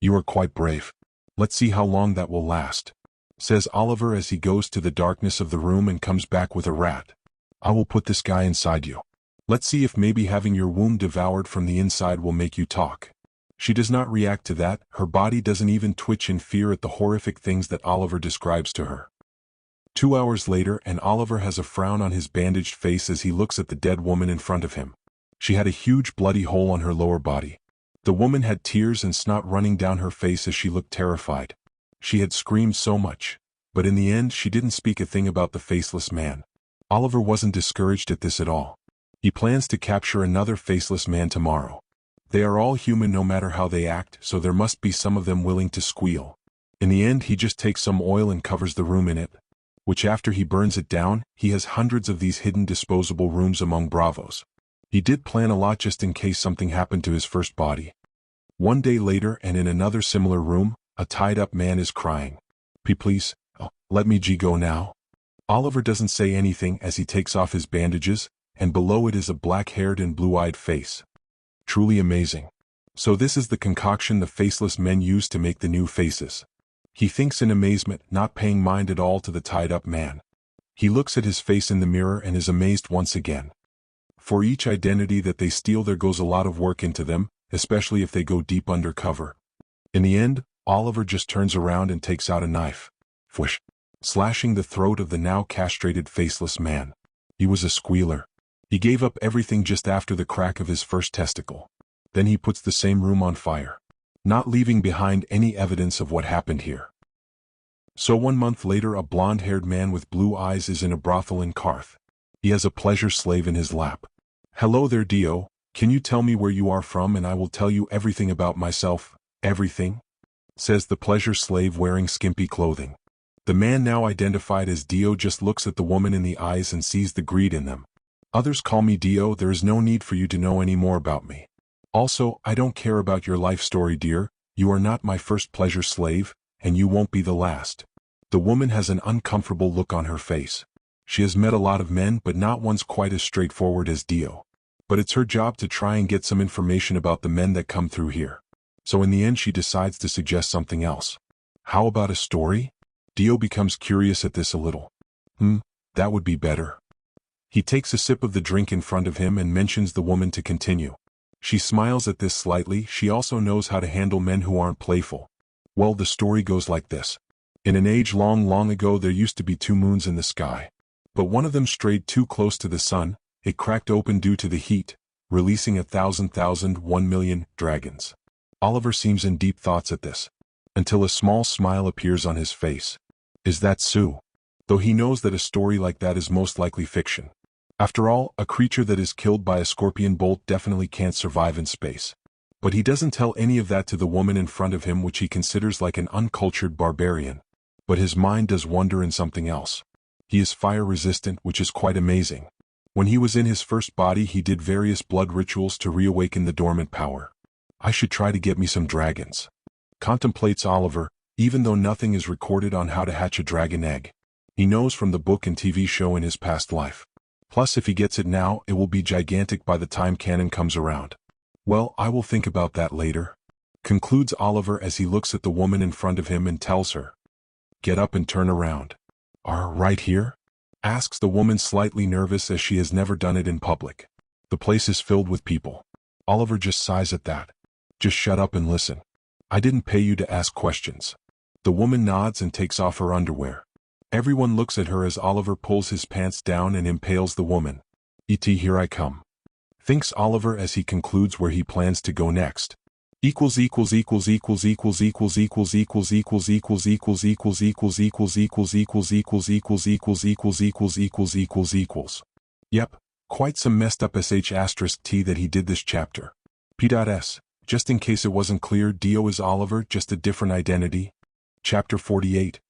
You are quite brave. Let's see how long that will last, says Oliver as he goes to the darkness of the room and comes back with a rat. I will put this guy inside you. Let's see if maybe having your womb devoured from the inside will make you talk. She does not react to that, her body doesn't even twitch in fear at the horrific things that Oliver describes to her. 2 hours later, and Oliver has a frown on his bandaged face as he looks at the dead woman in front of him. She had a huge bloody hole on her lower body. The woman had tears and snot running down her face as she looked terrified. She had screamed so much, but in the end she didn't speak a thing about the faceless man. Oliver wasn't discouraged at this at all. He plans to capture another faceless man tomorrow. They are all human no matter how they act, so there must be some of them willing to squeal. In the end, he just takes some oil and covers the room in it, which after he burns it down, he has hundreds of these hidden disposable rooms among Bravos. He did plan a lot just in case something happened to his first body. 1 day later, and in another similar room, a tied-up man is crying. Please, let me go now. Oliver doesn't say anything as he takes off his bandages, and below it is a black-haired and blue-eyed face. Truly amazing. So this is the concoction the faceless men use to make the new faces. He thinks in amazement, not paying mind at all to the tied-up man. He looks at his face in the mirror and is amazed once again. For each identity that they steal there goes a lot of work into them, especially if they go deep undercover. In the end, Oliver just turns around and takes out a knife, slashing the throat of the now castrated faceless man. He was a squealer. He gave up everything just after the crack of his first testicle. Then he puts the same room on fire, not leaving behind any evidence of what happened here. So 1 month later, a blonde-haired man with blue eyes is in a brothel in Karth. He has a pleasure slave in his lap. Hello there, Dio. Can you tell me where you are from and I will tell you everything about myself, everything? Says the pleasure slave wearing skimpy clothing. The man now identified as Dio just looks at the woman in the eyes and sees the greed in them. Others call me Dio, there is no need for you to know any more about me. Also, I don't care about your life story, dear. You are not my first pleasure slave, and you won't be the last. The woman has an uncomfortable look on her face. She has met a lot of men, but not one's quite as straightforward as Dio. But it's her job to try and get some information about the men that come through here. So in the end she decides to suggest something else. How about a story? Dio becomes curious at this a little. That would be better. He takes a sip of the drink in front of him and mentions the woman to continue. She smiles at this slightly. She also knows how to handle men who aren't playful. Well, the story goes like this. In an age long, long ago there used to be 2 moons in the sky. But one of them strayed too close to the sun. It cracked open due to the heat, releasing 1,000,000 dragons. Oliver seems in deep thoughts at this, until a small smile appears on his face. Is that Sue? Though he knows that a story like that is most likely fiction. After all, a creature that is killed by a scorpion bolt definitely can't survive in space. But he doesn't tell any of that to the woman in front of him, which he considers like an uncultured barbarian. But his mind does wonder in something else. He is fire-resistant, which is quite amazing. When he was in his first body he did various blood rituals to reawaken the dormant power. I should try to get me some dragons. Contemplates Oliver, even though nothing is recorded on how to hatch a dragon egg. He knows from the book and TV show in his past life. Plus if he gets it now, it will be gigantic by the time canon comes around. Well, I will think about that later. Concludes Oliver as he looks at the woman in front of him and tells her. Get up and turn around. Right here? Asks the woman, slightly nervous as she has never done it in public. The place is filled with people. Oliver just sighs at that. Just shut up and listen. I didn't pay you to ask questions. The woman nods and takes off her underwear. Everyone looks at her as Oliver pulls his pants down and impales the woman. Here I come. Thinks Oliver as he concludes where he plans to go next. Equals. Yep, quite some messed up sh*t that he did this chapter. P.S. Just in case it wasn't clear, Dio is Oliver, just a different identity. Chapter 48.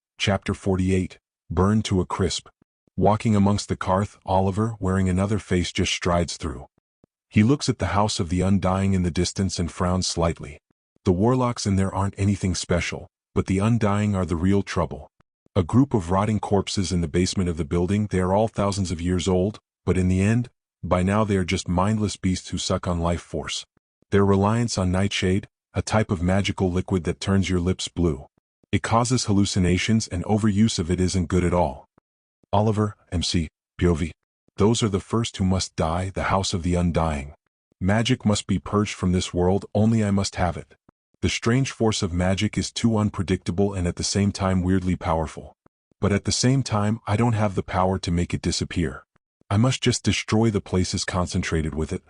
Burned to a crisp. Walking amongst the Karth, Oliver, wearing another face, just strides through. He looks at the house of the Undying in the distance and frowns slightly. The warlocks in there aren't anything special, but the Undying are the real trouble. A group of rotting corpses in the basement of the building. They are all thousands of years old, but in the end, by now they are just mindless beasts who suck on life force. Their reliance on Nightshade, a type of magical liquid that turns your lips blue. It causes hallucinations and overuse of it isn't good at all. Oliver, MC, POV. Those are the first who must die, the house of the undying. Magic must be purged from this world, only I must have it. The strange force of magic is too unpredictable and at the same time weirdly powerful. But at the same time, I don't have the power to make it disappear. I must just destroy the places concentrated with it.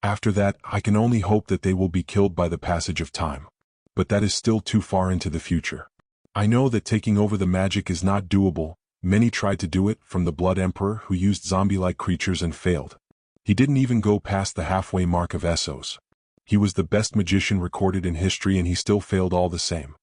After that, I can only hope that they will be killed by the passage of time. But that is still too far into the future. I know that taking over the magic is not doable. Many tried to do it, from the Blood Emperor who used zombie-like creatures and failed. He didn't even go past the halfway mark of Westros. He was the best magician recorded in history and he still failed all the same.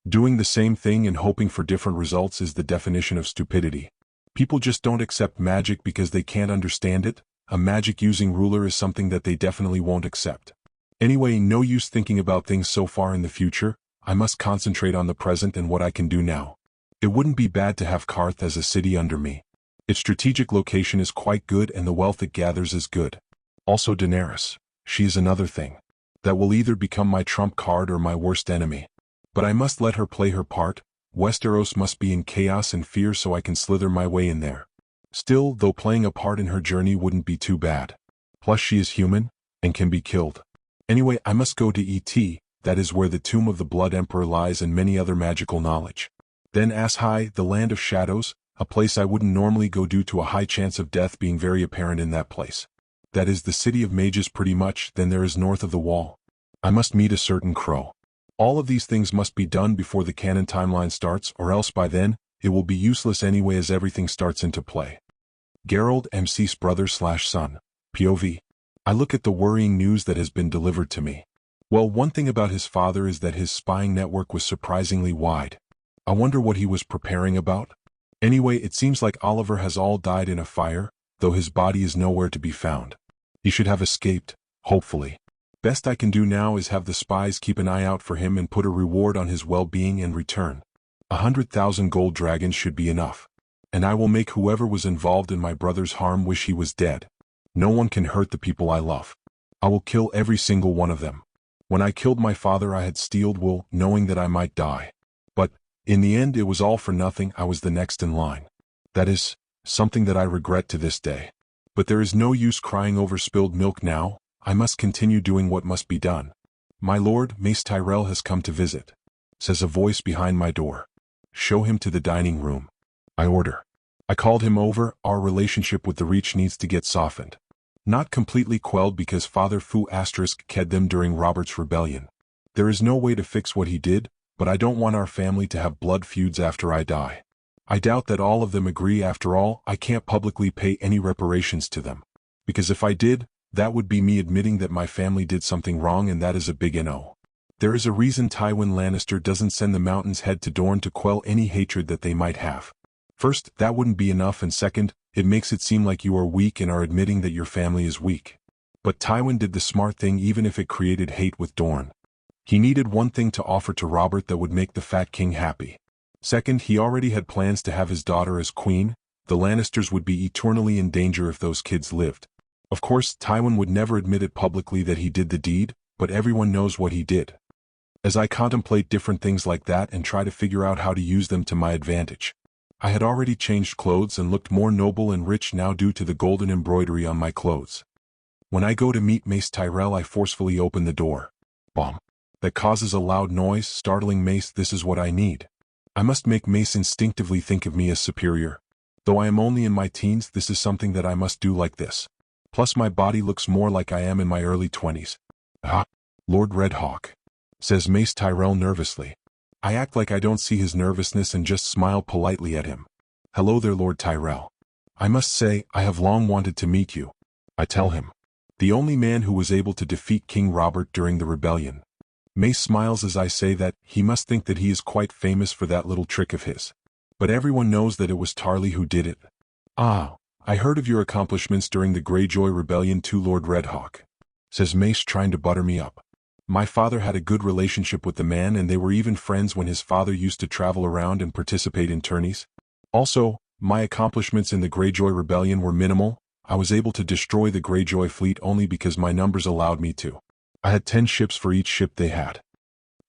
Doing the same thing and hoping for different results is the definition of stupidity. People just don't accept magic because they can't understand it. A magic-using ruler is something that they definitely won't accept. Anyway, no use thinking about things so far in the future. I must concentrate on the present and what I can do now. It wouldn't be bad to have Karth as a city under me. Its strategic location is quite good and the wealth it gathers is good. Also Daenerys. She is another thing. That will either become my trump card or my worst enemy. But I must let her play her part. Westeros must be in chaos and fear so I can slither my way in there. Still, though, playing a part in her journey wouldn't be too bad. Plus she is human, and can be killed. Anyway, I must go to ET, that is where the tomb of the Blood Emperor lies and many other magical knowledge. Then Ashai, the land of shadows, a place I wouldn't normally go due to a high chance of death being very apparent in that place. That is the city of mages pretty much. Then there is north of the wall. I must meet a certain crow. All of these things must be done before the canon timeline starts, or else by then, it will be useless anyway as everything starts into play. Geralt, MC's brother/son. POV. I look at the worrying news that has been delivered to me. Well, one thing about his father is that his spying network was surprisingly wide. I wonder what he was preparing about. Anyway, it seems like Oliver has all died in a fire, though his body is nowhere to be found. He should have escaped, hopefully. Best I can do now is have the spies keep an eye out for him and put a reward on his well-being and return. 100,000 gold dragons should be enough. And I will make whoever was involved in my brother's harm wish he was dead. No one can hurt the people I love. I will kill every single one of them. When I killed my father I had steeled wool, knowing that I might die. But, in the end it was all for nothing. I was the next in line. That is, something that I regret to this day. But there is no use crying over spilled milk now. I must continue doing what must be done. My lord, Mace Tyrell has come to visit, says a voice behind my door. Show him to the dining room. I order. I called him over. Our relationship with the Reach needs to get softened. Not completely quelled because Father Fu ked them during Robert's rebellion. There is no way to fix what he did, but I don't want our family to have blood feuds after I die. I doubt that all of them agree. After all, I can't publicly pay any reparations to them. Because if I did, that would be me admitting that my family did something wrong, and that is a big no. There is a reason Tywin Lannister doesn't send the Mountain's Head to Dorne to quell any hatred that they might have. First, that wouldn't be enough, and second, it makes it seem like you are weak and are admitting that your family is weak. But Tywin did the smart thing even if it created hate with Dorne. He needed one thing to offer to Robert that would make the Fat King happy. Second, he already had plans to have his daughter as queen. The Lannisters would be eternally in danger if those kids lived. Of course, Tywin would never admit it publicly that he did the deed, but everyone knows what he did. As I contemplate different things like that and try to figure out how to use them to my advantage. I had already changed clothes and looked more noble and rich now due to the golden embroidery on my clothes. When I go to meet Mace Tyrell, I forcefully open the door. Bomb. That causes a loud noise, startling Mace. This is what I need. I must make Mace instinctively think of me as superior. Though I am only in my teens, this is something that I must do like this. Plus my body looks more like I am in my early 20s. Ah, Lord Redhawk, says Mace Tyrell nervously. I act like I don't see his nervousness and just smile politely at him. Hello there, Lord Tyrell. I must say, I have long wanted to meet you. I tell him. The only man who was able to defeat King Robert during the rebellion. Mace smiles as I say that. He must think that he is quite famous for that little trick of his. But everyone knows that it was Tarly who did it. Ah, I heard of your accomplishments during the Greyjoy rebellion too, Lord Redhawk, says Mace, trying to butter me up. My father had a good relationship with the man, and they were even friends when his father used to travel around and participate in tourneys. Also, my accomplishments in the Greyjoy rebellion were minimal. I was able to destroy the Greyjoy fleet only because my numbers allowed me to. I had 10 ships for each ship they had.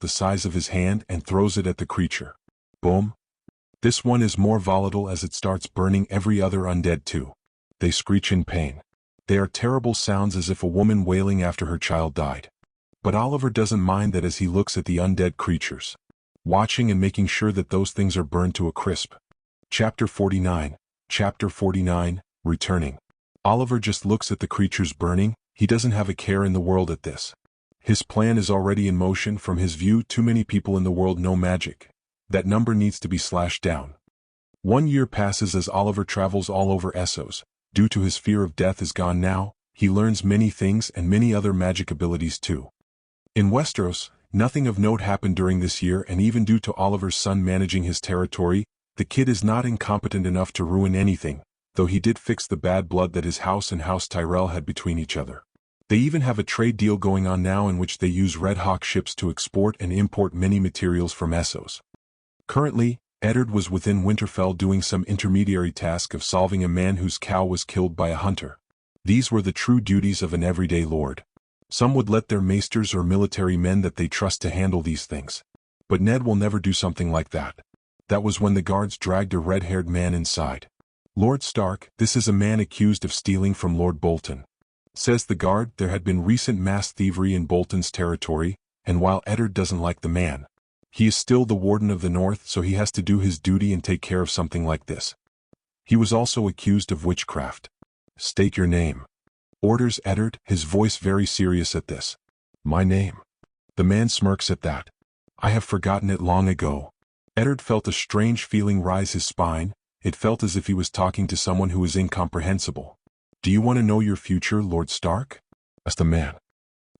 the size of his hand and throws it at the creature. Boom. This one is more volatile as it starts burning every other undead too. They screech in pain. They are terrible sounds as if a woman wailing after her child died. But Oliver doesn't mind that as he looks at the undead creatures, watching and making sure that those things are burned to a crisp. Chapter 49. Chapter 49, Returning. Oliver just looks at the creatures burning. He doesn't have a care in the world at this. His plan is already in motion. From his view, too many people in the world know magic. That number needs to be slashed down. 1 year passes as Oliver travels all over Essos. Due to his fear of death is gone now, he learns many things and many other magic abilities too. In Westros, nothing of note happened during this year, and even due to Oliver's son managing his territory, the kid is not incompetent enough to ruin anything, though he did fix the bad blood that his house and House Tyrell had between each other. They even have a trade deal going on now in which they use Red Hawk ships to export and import many materials from Essos. Currently, Eddard was within Winterfell doing some intermediary task of solving a man whose cow was killed by a hunter. These were the true duties of an everyday lord. Some would let their maesters or military men that they trust to handle these things. But Ned will never do something like that. That was when the guards dragged a red-haired man inside. Lord Stark, this is a man accused of stealing from Lord Bolton. Says the guard, there had been recent mass thievery in Bolton's territory, and while Eddard doesn't like the man, he is still the Warden of the North, so he has to do his duty and take care of something like this. He was also accused of witchcraft. State your name. Orders Eddard, his voice very serious at this. My name. The man smirks at that. I have forgotten it long ago. Eddard felt a strange feeling rise his spine. It felt as if he was talking to someone who is incomprehensible. Do you want to know your future, Lord Stark? Asked the man.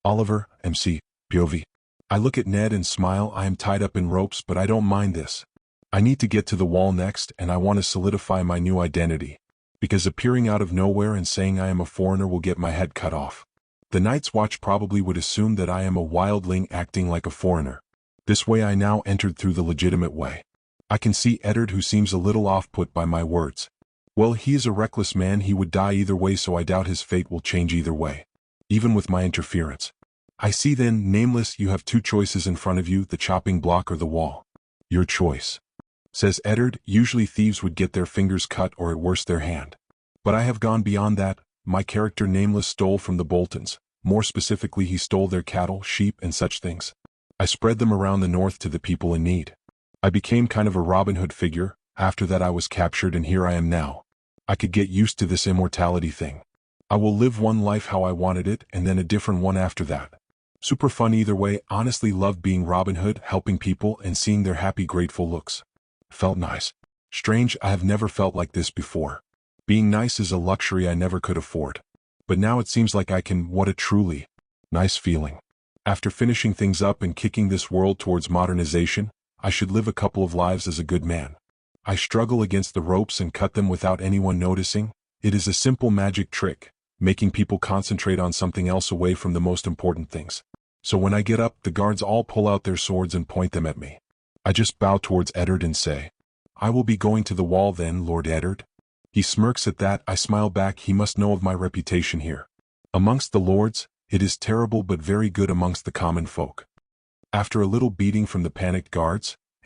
Oliver, MC, POV. I look at Ned and smile. I am tied up in ropes, but I don't mind this. I need to get to the wall next, and I want to solidify my new identity. Because appearing out of nowhere and saying I am a foreigner will get my head cut off. The Night's Watch probably would assume that I am a wildling acting like a foreigner. This way I now entered through the legitimate way. I can see Eddard, who seems a little off-put by my words. Well, he is a reckless man. He would die either way, so I doubt his fate will change either way, even with my interference. I see then, Nameless, you have two choices in front of you, the chopping block or the wall. Your choice. Says Eddard, usually thieves would get their fingers cut or at worst their hand. But I have gone beyond that. My character Nameless stole from the Boltons. More specifically, he stole their cattle, sheep, and such things. I spread them around the north to the people in need. I became kind of a Robin Hood figure. After that I was captured, and here I am now. I could get used to this immortality thing. I will live one life how I wanted it, and then a different one after that. Super fun either way. Honestly loved being Robin Hood, helping people and seeing their happy, grateful looks. Felt nice. Strange, I have never felt like this before. Being nice is a luxury I never could afford. But now it seems like I can. What a truly nice feeling. After finishing things up and kicking this world towards modernization, I should live a couple of lives as a good man. I struggle against the ropes and cut them without anyone noticing. It is a simple magic trick, making people concentrate on something else away from the most important things. So when I get up, the guards all pull out their swords and point them at me. I just bow towards Eddard and say, I will be going to the wall then, Lord Eddard. He smirks at that. I smile back. He must know of my reputation here. Amongst the lords, it is terrible but very good amongst the common folk. After a little beating from the panicked guards,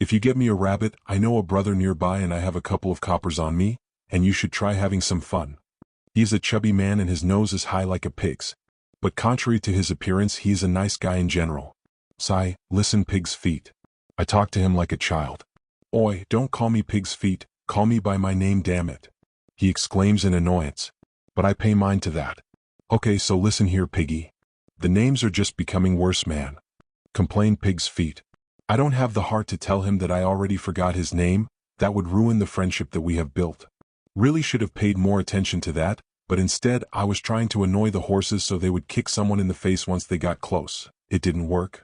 If you get me a rabbit, I know a brother nearby and I have a couple of coppers on me, and you should try having some fun. He is a chubby man and his nose is high like a pig's. But contrary to his appearance, he is a nice guy in general. Sigh, listen pig's feet. I talk to him like a child. Oi, don't call me pig's feet, call me by my name damn it. He exclaims in annoyance. But I pay mind to that. Okay, so listen here piggy. The names are just becoming worse man. Complained pig's feet. I don't have the heart to tell him that I already forgot his name, that would ruin the friendship that we have built. Really should have paid more attention to that, but instead I was trying to annoy the horses so they would kick someone in the face once they got close. It didn't work.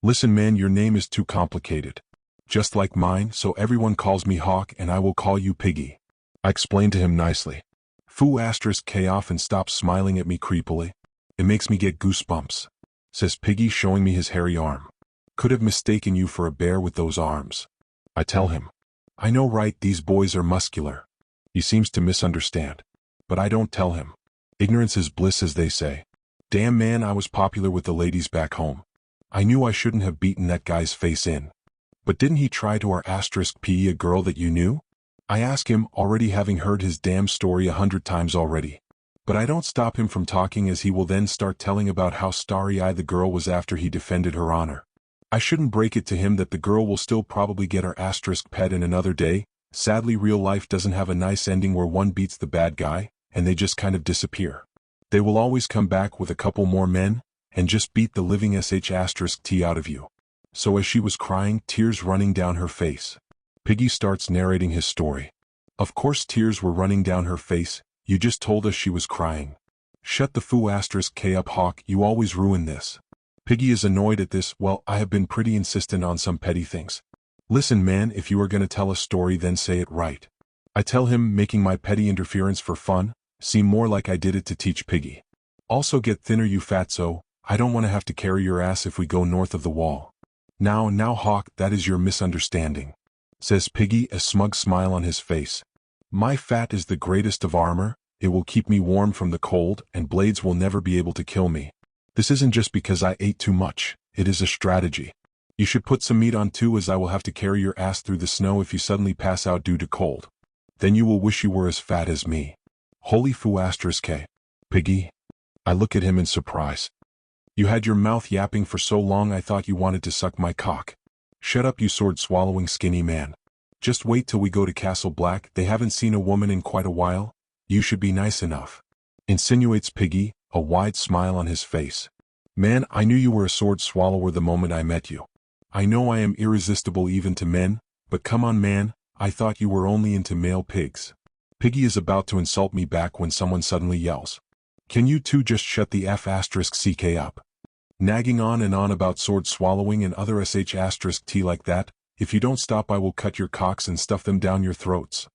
Listen man, your name is too complicated. Just like mine, so everyone calls me Hawk and I will call you Piggy. I explained to him nicely. Foo *k off and stops smiling at me creepily. It makes me get goosebumps. Says Piggy showing me his hairy arm. Could have mistaken you for a bear with those arms. I tell him. I know right, these boys are muscular. He seems to misunderstand. But I don't tell him. Ignorance is bliss as they say. Damn man, I was popular with the ladies back home. I knew I shouldn't have beaten that guy's face in. But didn't he try to *p a girl that you knew? I ask him, already having heard his damn story 100 times already. But I don't stop him from talking as he will then start telling about how starry-eyed the girl was after he defended her honor. I shouldn't break it to him that the girl will still probably get her pet in another day. Sadly, real life doesn't have a nice ending where one beats the bad guy, and they just kind of disappear. They will always come back with a couple more men, and just beat the living *t out of you. So as she was crying, tears running down her face, Piggy starts narrating his story. Of course tears were running down her face, you just told us she was crying. Shut the foo *k up Hawk, you always ruin this. Piggy is annoyed at this. Well, I have been pretty insistent on some petty things. Listen man, if you are gonna tell a story then say it right. I tell him, making my petty interference for fun seem more like I did it to teach Piggy. Also get thinner you fatso, I don't want to have to carry your ass if we go north of the wall. Now Hawk, that is your misunderstanding. Says Piggy, a smug smile on his face. My fat is the greatest of armor, it will keep me warm from the cold and blades will never be able to kill me. This isn't just because I ate too much, it is a strategy. You should put some meat on too as I will have to carry your ass through the snow if you suddenly pass out due to cold. Then you will wish you were as fat as me. Holy foo *k. Piggy. I look at him in surprise. You had your mouth yapping for so long I thought you wanted to suck my cock. Shut up you sword-swallowing skinny man. Just wait till we go to Castle Black, they haven't seen a woman in quite a while. You should be nice enough. Insinuates Piggy, a wide smile on his face. Man, I knew you were a sword swallower the moment I met you. I know I am irresistible even to men, but come on man, I thought you were only into male pigs. Piggy is about to insult me back when someone suddenly yells. Can you two just shut the *ck up? Nagging on and on about sword swallowing and other *t like that, if you don't stop I will cut your cocks and stuff them down your throats.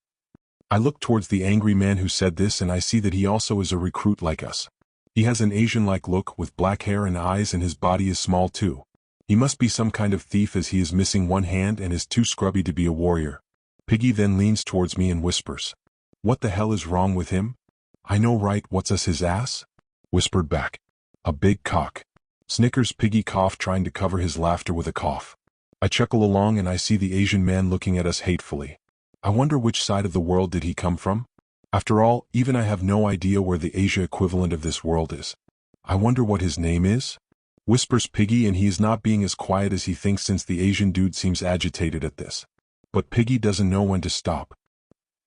I look towards the angry man who said this and I see that he also is a recruit like us. He has an Asian-like look with black hair and eyes and his body is small too. He must be some kind of thief as he is missing one hand and is too scrubby to be a warrior. Piggy then leans towards me and whispers. What the hell is wrong with him? I know right, what's his ass? Whispered back. A big cock. Snickers. Piggy coughed, trying to cover his laughter with a cough. I chuckle along and I see the Asian man looking at us hatefully. I wonder which side of the world did he come from? After all, even I have no idea where the Asia equivalent of this world is. I wonder what his name is? Whispers Piggy, and he is not being as quiet as he thinks since the Asian dude seems agitated at this. But Piggy doesn't know when to stop.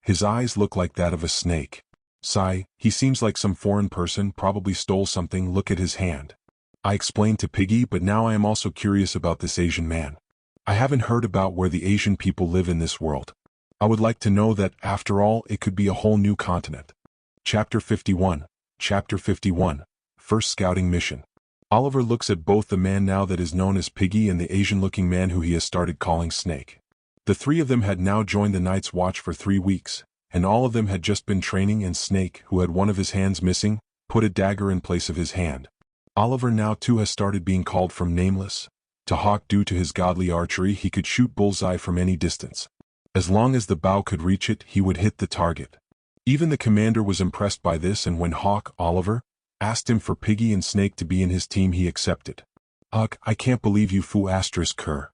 His eyes look like that of a snake. Sigh, he seems like some foreign person, probably stole something, look at his hand. I explained to Piggy, but now I am also curious about this Asian man. I haven't heard about where the Asian people live in this world. I would like to know that, after all, it could be a whole new continent. Chapter 51. Chapter 51. First Scouting Mission. Oliver looks at both the man now that is known as Piggy and the Asian-looking man who he has started calling Snake. The three of them had now joined the Night's Watch for 3 weeks, and all of them had just been training, and Snake, who had one of his hands missing, put a dagger in place of his hand. Oliver now too has started being called from Nameless to Hawk due to his godly archery. He could shoot bullseye from any distance. As long as the bow could reach it, he would hit the target. Even the commander was impressed by this, and when Hawk, Oliver, asked him for Piggy and Snake to be in his team, he accepted. Ugh, I can't believe you foo *cur.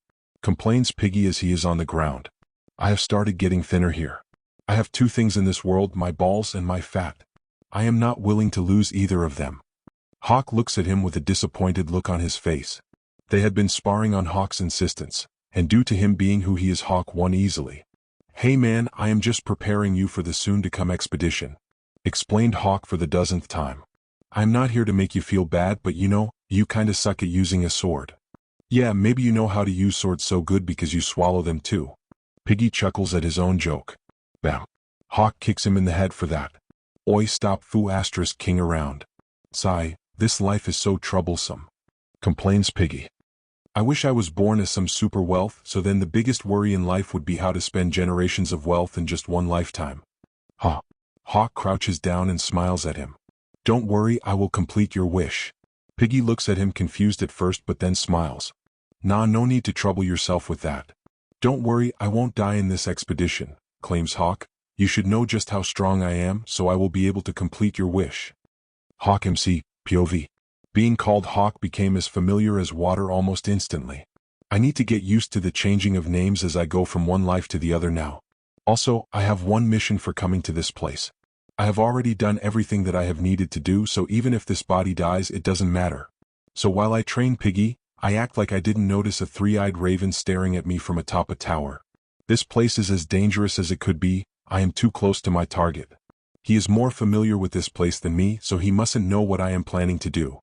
complains Piggy as he is on the ground. I have started getting thinner here. I have two things in this world, my balls and my fat. I am not willing to lose either of them. Hawk looks at him with a disappointed look on his face. They had been sparring on Hawk's insistence, and due to him being who he is, Hawk won easily. Hey man, I am just preparing you for the soon-to-come expedition, explained Hawk for the dozenth time. I'm not here to make you feel bad, but you know, you kinda suck at using a sword. Yeah, maybe you know how to use swords so good because you swallow them too. Piggy chuckles at his own joke. Bam. Hawk kicks him in the head for that. Oi, stop foo asterisk king around. Sigh, this life is so troublesome, complains Piggy. I wish I was born as some super wealth, so then the biggest worry in life would be how to spend generations of wealth in just one lifetime. Ha. Hawk crouches down and smiles at him. Don't worry, I will complete your wish. Piggy looks at him confused at first but then smiles. Nah, no need to trouble yourself with that. Don't worry, I won't die in this expedition, claims Hawk. You should know just how strong I am, so I will be able to complete your wish. Hawk MC, POV. Being called Hawk became as familiar as water almost instantly. I need to get used to the changing of names as I go from one life to the other now. Also, I have one mission for coming to this place. I have already done everything that I have needed to do, so even if this body dies, it doesn't matter. So while I train Piggy, I act like I didn't notice a three-eyed raven staring at me from atop a tower. This place is as dangerous as it could be. I am too close to my target. He is more familiar with this place than me, so he mustn't know what I am planning to do.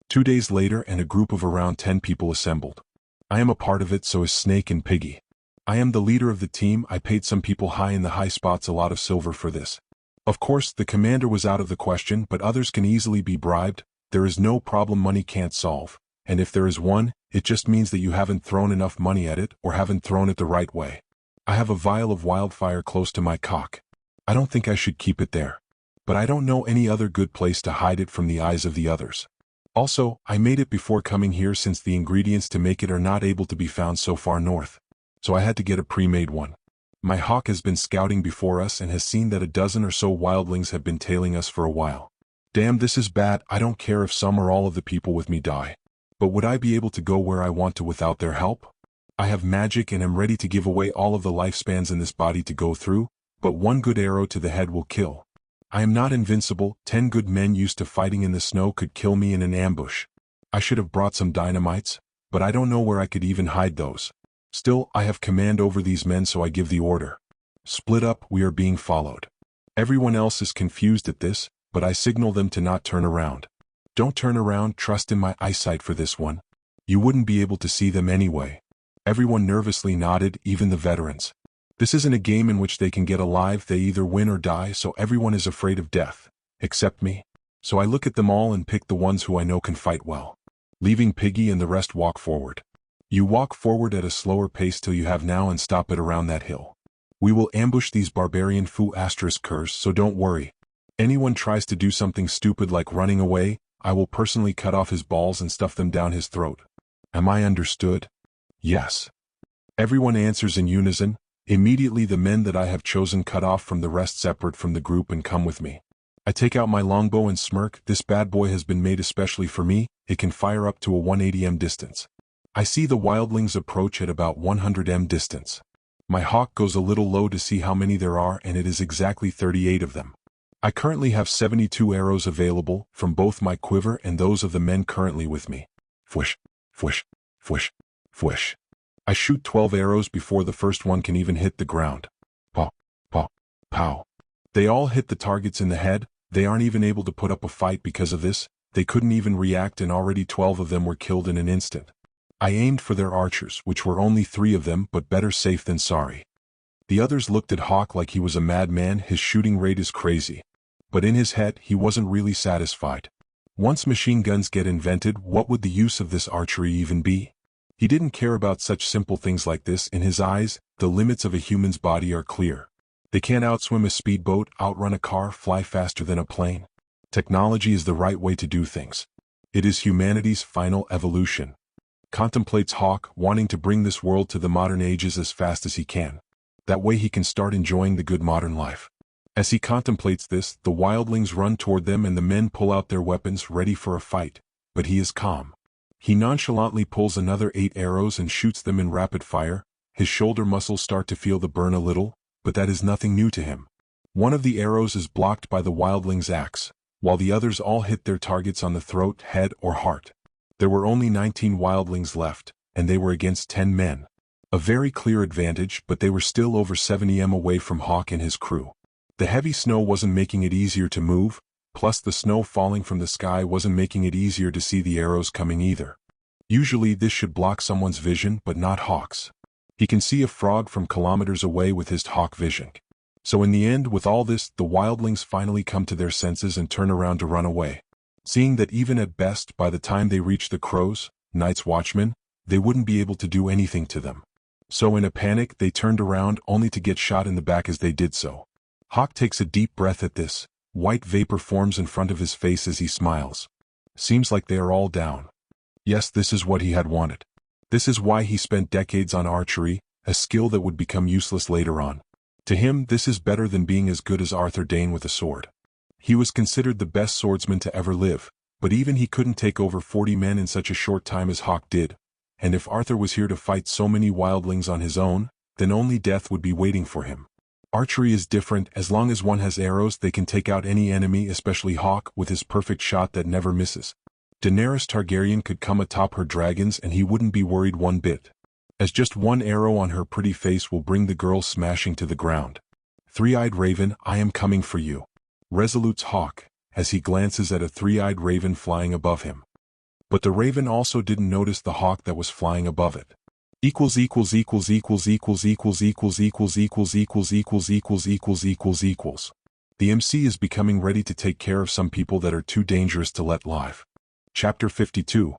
2 days later, and a group of around 10 people assembled. I am a part of it, so is Snake and Piggy. I am the leader of the team. I paid some people high in the high spots a lot of silver for this. Of course, the commander was out of the question, but others can easily be bribed. There is no problem money can't solve, and if there is one, it just means that you haven't thrown enough money at it or haven't thrown it the right way. I have a vial of wildfire close to my cock. I don't think I should keep it there, but I don't know any other good place to hide it from the eyes of the others. Also, I made it before coming here since the ingredients to make it are not able to be found so far north, so I had to get a pre-made one. My hawk has been scouting before us and has seen that a dozen or so wildlings have been tailing us for a while. Damn, this is bad. I don't care if some or all of the people with me die. But would I be able to go where I want to without their help? I have magic and am ready to give away all of the lifespans in this body to go through, but one good arrow to the head will kill. I am not invincible. 10 good men used to fighting in the snow could kill me in an ambush. I should have brought some dynamites, but I don't know where I could even hide those. Still, I have command over these men, so I give the order. Split up, we are being followed. Everyone else is confused at this, but I signal them to not turn around. Don't turn around, trust in my eyesight for this one. You wouldn't be able to see them anyway. Everyone nervously nodded, even the veterans. This isn't a game in which they can get alive, they either win or die, so everyone is afraid of death, except me. So I look at them all and pick the ones who I know can fight well. Leaving Piggy and the rest walk forward. You walk forward at a slower pace till you have now and stop it around that hill. We will ambush these barbarian **curs, so don't worry. Anyone tries to do something stupid like running away, I will personally cut off his balls and stuff them down his throat. Am I understood? Yes. Everyone answers in unison. Immediately the men that I have chosen cut off from the rest separate from the group and come with me. I take out my longbow and smirk. This bad boy has been made especially for me. It can fire up to a 180 m distance. I see the wildlings approach at about 100 m distance. My hawk goes a little low to see how many there are, and it is exactly 38 of them. I currently have 72 arrows available, from both my quiver and those of the men currently with me. Fwish, fwish, fwish, fwish. I shoot 12 arrows before the first one can even hit the ground. Pow, pow, pow. They all hit the targets in the head. They aren't even able to put up a fight because of this. They couldn't even react, and already 12 of them were killed in an instant. I aimed for their archers, which were only 3 of them, but better safe than sorry. The others looked at Hawk like he was a madman. His shooting rate is crazy. But in his head, he wasn't really satisfied. Once machine guns get invented, what would the use of this archery even be? He didn't care about such simple things like this. In his eyes, the limits of a human's body are clear. They can't outswim a speedboat, outrun a car, fly faster than a plane. Technology is the right way to do things. It is humanity's final evolution. Contemplates Hawk, wanting to bring this world to the modern ages as fast as he can. That way he can start enjoying the good modern life. As he contemplates this, the wildlings run toward them and the men pull out their weapons ready for a fight, but he is calm. He nonchalantly pulls another 8 arrows and shoots them in rapid fire. His shoulder muscles start to feel the burn a little, but that is nothing new to him. One of the arrows is blocked by the wildling's axe, while the others all hit their targets on the throat, head, or heart. There were only 19 wildlings left, and they were against 10 men. A very clear advantage, but they were still over 70 m away from Hawk and his crew. The heavy snow wasn't making it easier to move, plus the snow falling from the sky wasn't making it easier to see the arrows coming either. Usually this should block someone's vision, but not Hawk's. He can see a frog from kilometers away with his hawk vision. So in the end, with all this, the wildlings finally come to their senses and turn around to run away. Seeing that even at best, by the time they reach the crows, Night's Watchmen, they wouldn't be able to do anything to them. So in a panic, they turned around only to get shot in the back as they did so. Hawk takes a deep breath at this. White vapor forms in front of his face as he smiles. Seems like they are all down. Yes, this is what he had wanted. This is why he spent decades on archery, a skill that would become useless later on. To him, this is better than being as good as Arthur Dane with a sword. He was considered the best swordsman to ever live, but even he couldn't take over 40 men in such a short time as Hawk did. And if Arthur was here to fight so many wildlings on his own, then only death would be waiting for him. Archery is different. As long as one has arrows, they can take out any enemy, especially Hawk with his perfect shot that never misses. Daenerys Targaryen could come atop her dragons and he wouldn't be worried one bit, as just one arrow on her pretty face will bring the girl smashing to the ground. Three-eyed raven, I am coming for you, resolutes Hawk, as he glances at a three-eyed raven flying above him. But the raven also didn't notice the hawk that was flying above it. The MC is becoming ready to take care of some people that are too dangerous to let live. Chapter 52,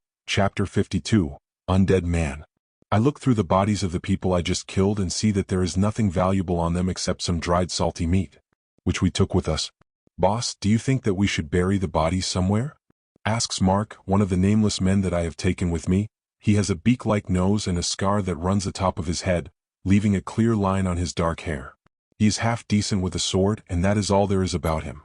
Undead Man. I look through the bodies of the people I just killed and see that there is nothing valuable on them except some dried salty meat, which we took with us. Boss, do you think that we should bury the bodies somewhere? Asks Mark, one of the nameless men that I have taken with me. He has a beak-like nose and a scar that runs atop of his head, leaving a clear line on his dark hair. He is half decent with a sword, and that is all there is about him.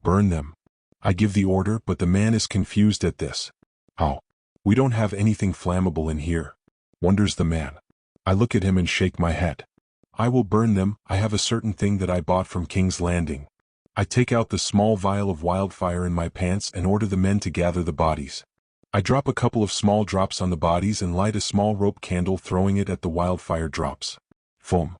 Burn them. I give the order, but the man is confused at this. How? We don't have anything flammable in here, wonders the man. I look at him and shake my head. I will burn them. I have a certain thing that I bought from King's Landing. I take out the small vial of wildfire in my pants and order the men to gather the bodies. I drop a couple of small drops on the bodies and light a small rope candle, throwing it at the wildfire drops. Foam.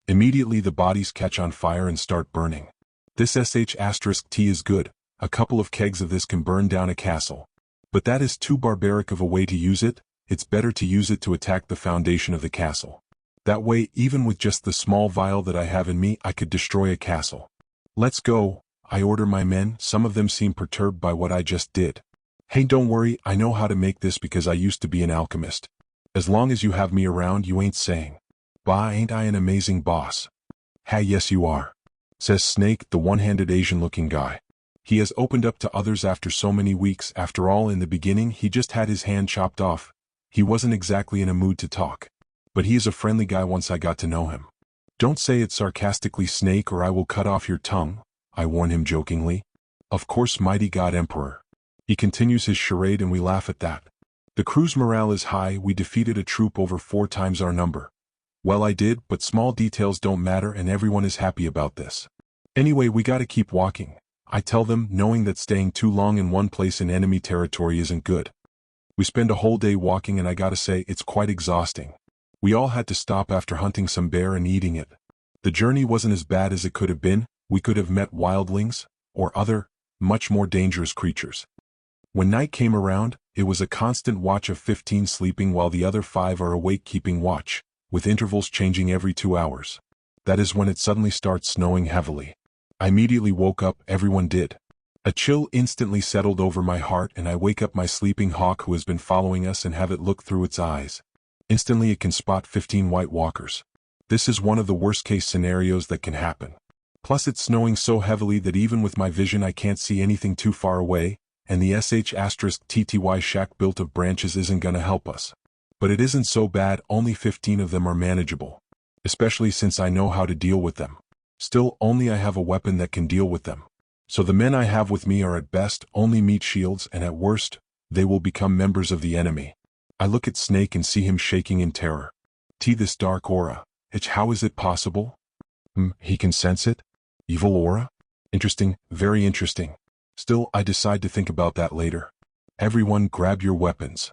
Immediately the bodies catch on fire and start burning. This sh*T is good. A couple of kegs of this can burn down a castle. But that is too barbaric of a way to use it. It's better to use it to attack the foundation of the castle. That way, even with just the small vial that I have in me, I could destroy a castle. Let's go, I order my men. Some of them seem perturbed by what I just did. Hey, don't worry, I know how to make this because I used to be an alchemist. As long as you have me around, you ain't saying. Bah, ain't I an amazing boss? Ha, yes you are, says Snake, the one-handed Asian-looking guy. He has opened up to others after so many weeks. After all, in the beginning he just had his hand chopped off. He wasn't exactly in a mood to talk. But he is a friendly guy once I got to know him. Don't say it sarcastically, Snake, or I will cut off your tongue, I warn him jokingly. Of course, mighty God Emperor. He continues his charade and we laugh at that. The crew's morale is high. We defeated a troop over 4 times our number. Well, I did, but small details don't matter and everyone is happy about this. Anyway, we gotta keep walking, I tell them, knowing that staying too long in one place in enemy territory isn't good. We spend a whole day walking and I gotta say, it's quite exhausting. We all had to stop after hunting some bear and eating it. The journey wasn't as bad as it could have been. We could have met wildlings, or other, much more dangerous creatures. When night came around, it was a constant watch of 15 sleeping while the other 5 are awake keeping watch, with intervals changing every 2 hours. That is when it suddenly starts snowing heavily. I immediately woke up, everyone did. A chill instantly settled over my heart and I wake up my sleeping hawk who has been following us and have it look through its eyes. Instantly it can spot 15 White Walkers. This is one of the worst-case scenarios that can happen. Plus it's snowing so heavily that even with my vision I can't see anything too far away, and the sh*TTY shack built of branches isn't gonna help us. But it isn't so bad, only 15 of them are manageable. Especially since I know how to deal with them. Still, only I have a weapon that can deal with them. So the men I have with me are at best only meat shields and at worst, they will become members of the enemy. I look at Snake and see him shaking in terror. This dark aura. How is it possible? He can sense it? Evil aura? Interesting, very interesting. Still, I decide to think about that later. Everyone grab your weapons.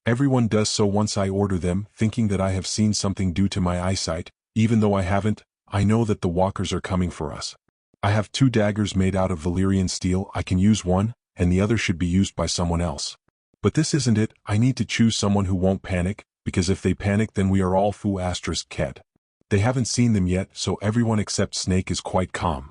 Everyone does so once I order them, thinking that I have seen something due to my eyesight. Even though I haven't, I know that the walkers are coming for us. I have 2 daggers made out of Valyrian steel. I can use one, and the other should be used by someone else. But this isn't it. I need to choose someone who won't panic, because if they panic then we are all foo asterisk ked. They haven't seen them yet, so everyone except Snake is quite calm.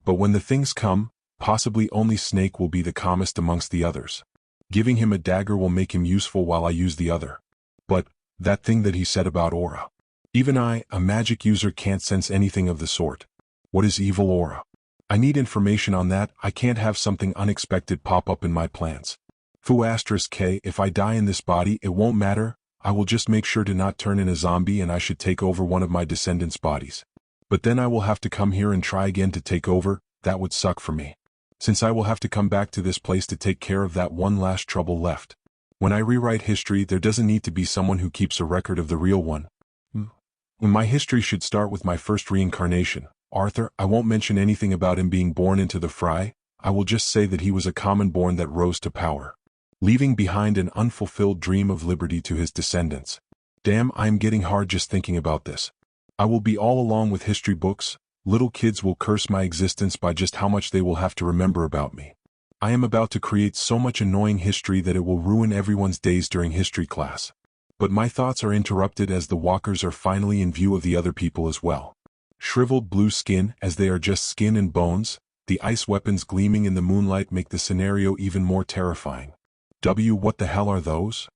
But when the things come, possibly only Snake will be the calmest amongst the others. Giving him a dagger will make him useful while I use the other. But, that thing that he said about aura. Even I, a magic user, can't sense anything of the sort. What is evil aura? I need information on that. I can't have something unexpected pop up in my plans. Foo asterisk K, if I die in this body, it won't matter. I will just make sure to not turn in a zombie and I should take over one of my descendants' bodies. But then I will have to come here and try again to take over. That would suck for me. Since I will have to come back to this place to take care of that one last trouble left. When I rewrite history, there doesn't need to be someone who keeps a record of the real one. My history should start with my first reincarnation, Arthur. I won't mention anything about him being born into the fray. I will just say that he was a common born that rose to power, leaving behind an unfulfilled dream of liberty to his descendants. Damn, I am getting hard just thinking about this. I will be all along with history books. Little kids will curse my existence by just how much they will have to remember about me. I am about to create so much annoying history that it will ruin everyone's days during history class. But my thoughts are interrupted as the walkers are finally in view of the other people as well. Shriveled blue skin, as they are just skin and bones, the ice weapons gleaming in the moonlight make the scenario even more terrifying. What the hell are those?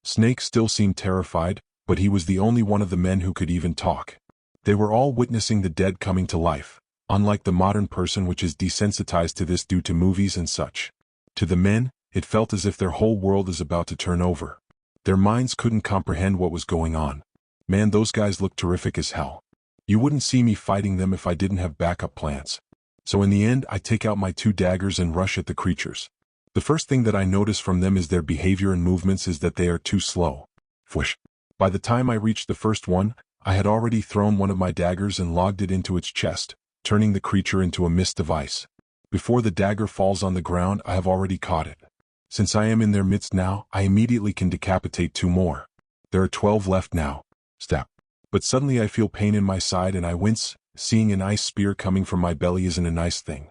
Snake still seemed terrified, but he was the only one of the men who could even talk. They were all witnessing the dead coming to life, unlike the modern person which is desensitized to this due to movies and such. To the men, it felt as if their whole world is about to turn over. Their minds couldn't comprehend what was going on. Man, those guys looked terrific as hell. You wouldn't see me fighting them if I didn't have backup plans. So in the end, I take out my 2 daggers and rush at the creatures. The first thing that I notice from them is their behavior and movements is that they are too slow. Whoosh. By the time I reached the first one, I had already thrown one of my daggers and logged it into its chest, turning the creature into a mist of ice. Before the dagger falls on the ground, I have already caught it. Since I am in their midst now, I immediately can decapitate 2 more. There are 12 left now. Stab. But suddenly I feel pain in my side and I wince. Seeing an ice spear coming from my belly isn't a nice thing.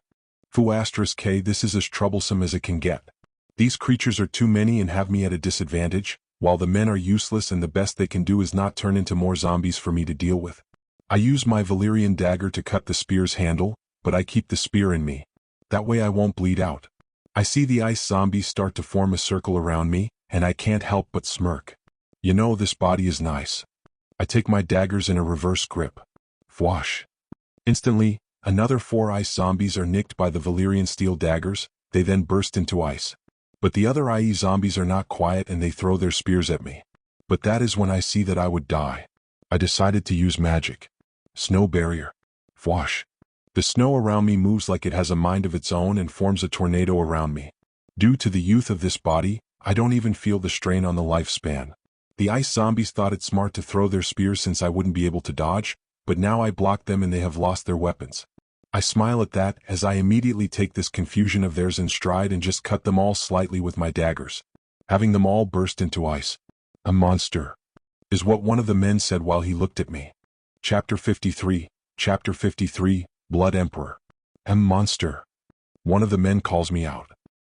Foo asterisk K, this is as troublesome as it can get. These creatures are too many and have me at a disadvantage, while the men are useless and the best they can do is not turn into more zombies for me to deal with. I use my Valyrian dagger to cut the spear's handle, but I keep the spear in me. That way I won't bleed out. I see the ice zombies start to form a circle around me, and I can't help but smirk. You know, this body is nice. I take my daggers in a reverse grip. Fwash. Instantly, another 4 ice zombies are nicked by the Valyrian steel daggers. They then burst into ice. But the other IE zombies are not quiet and they throw their spears at me. But that is when I see that I would die. I decided to use magic. Snow barrier. Fwash. The snow around me moves like it has a mind of its own and forms a tornado around me. Due to the youth of this body, I don't even feel the strain on the lifespan. The ice zombies thought it smart to throw their spears since I wouldn't be able to dodge, but now I block them and they have lost their weapons. I smile at that as I immediately take this confusion of theirs in stride and just cut them all slightly with my daggers, having them all burst into ice. A monster, is what one of the men said while he looked at me. Chapter 53, Blood Emperor. Monster. One of the men calls me out.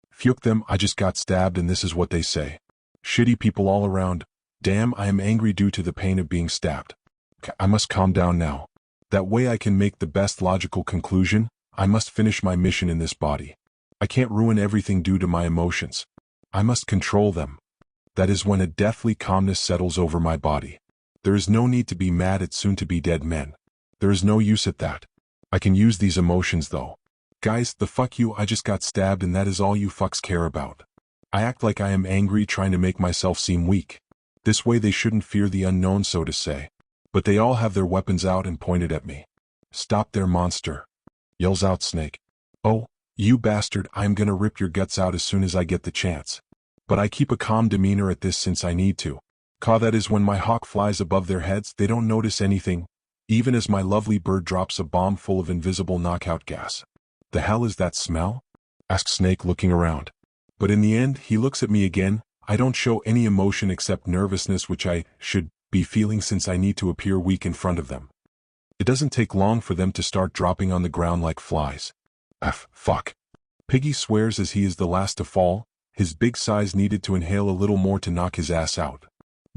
Fuck them, I just got stabbed and this is what they say. Shitty people all around. Damn, I am angry due to the pain of being stabbed. I must calm down now. That way I can make the best logical conclusion. I must finish my mission in this body. I can't ruin everything due to my emotions. I must control them. That is when a deathly calmness settles over my body. There is no need to be mad at soon-to-be dead men. There is no use at that. I can use these emotions though. Guys, the fuck you, I just got stabbed and that is all you fucks care about. I act like I am angry, trying to make myself seem weak. This way they shouldn't fear the unknown, so to say. But they all have their weapons out and pointed at me. Stop there, monster. Yells out Snake. Oh, you bastard, I'm gonna rip your guts out as soon as I get the chance. But I keep a calm demeanor at this since I need to. That is when my hawk flies above their heads, they don't notice anything, even as my lovely bird drops a bomb full of invisible knockout gas. The hell is that smell? Asks Snake, looking around. But in the end, he looks at me again. I don't show any emotion except nervousness, which I should be feeling since I need to appear weak in front of them. It doesn't take long for them to start dropping on the ground like flies. Fuck. Piggy swears as he is the last to fall. His big size needed to inhale a little more to knock his ass out.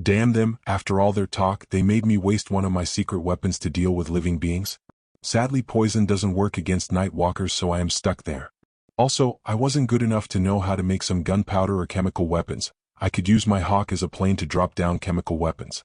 Damn them, after all their talk, they made me waste one of my secret weapons to deal with living beings. Sadly, poison doesn't work against night walkers, so I am stuck there. Also, I wasn't good enough to know how to make some gunpowder or chemical weapons. I could use my hawk as a plane to drop down chemical weapons.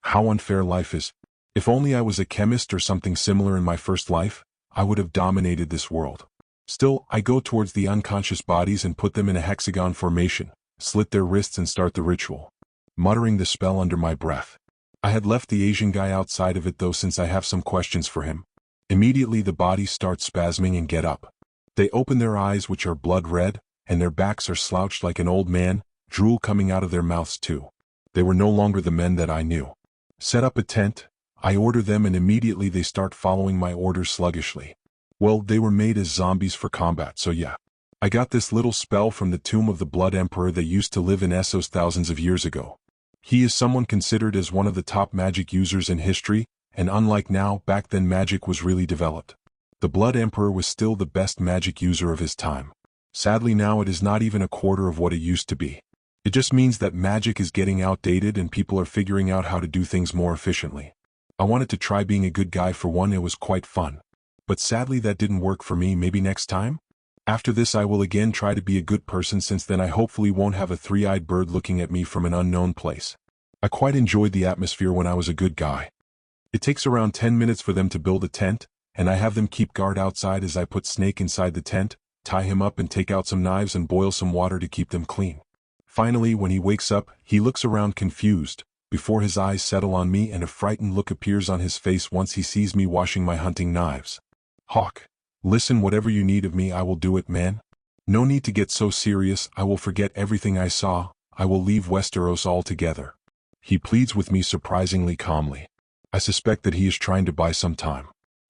How unfair life is. If only I was a chemist or something similar in my first life, I would have dominated this world. Still, I go towards the unconscious bodies and put them in a hexagon formation, slit their wrists and start the ritual, muttering the spell under my breath. I had left the Asian guy outside of it though, since I have some questions for him. Immediately the bodies start spasming and get up. They open their eyes, which are blood red, and their backs are slouched like an old man, drool coming out of their mouths too. They were no longer the men that I knew. Set up a tent, I order them, and immediately they start following my orders sluggishly. Well, they were made as zombies for combat, so yeah. I got this little spell from the tomb of the Blood Emperor that used to live in Westros thousands of years ago. He is someone considered as one of the top magic users in history, and unlike now, back then magic was really developed. The Blood Emperor was still the best magic user of his time. Sadly now it is not even a quarter of what it used to be. It just means that magic is getting outdated and people are figuring out how to do things more efficiently. I wanted to try being a good guy for one, it was quite fun. But sadly that didn't work for me. Maybe next time? After this I will again try to be a good person, since then I hopefully won't have a three-eyed bird looking at me from an unknown place. I quite enjoyed the atmosphere when I was a good guy. It takes around 10 minutes for them to build a tent, and I have them keep guard outside as I put Snake inside the tent, tie him up and take out some knives and boil some water to keep them clean. Finally, when he wakes up, he looks around confused, before his eyes settle on me and a frightened look appears on his face once he sees me washing my hunting knives. Hawk. Listen, whatever you need of me I will do it, man. No need to get so serious, I will forget everything I saw, I will leave Westeros altogether. He pleads with me surprisingly calmly. I suspect that he is trying to buy some time.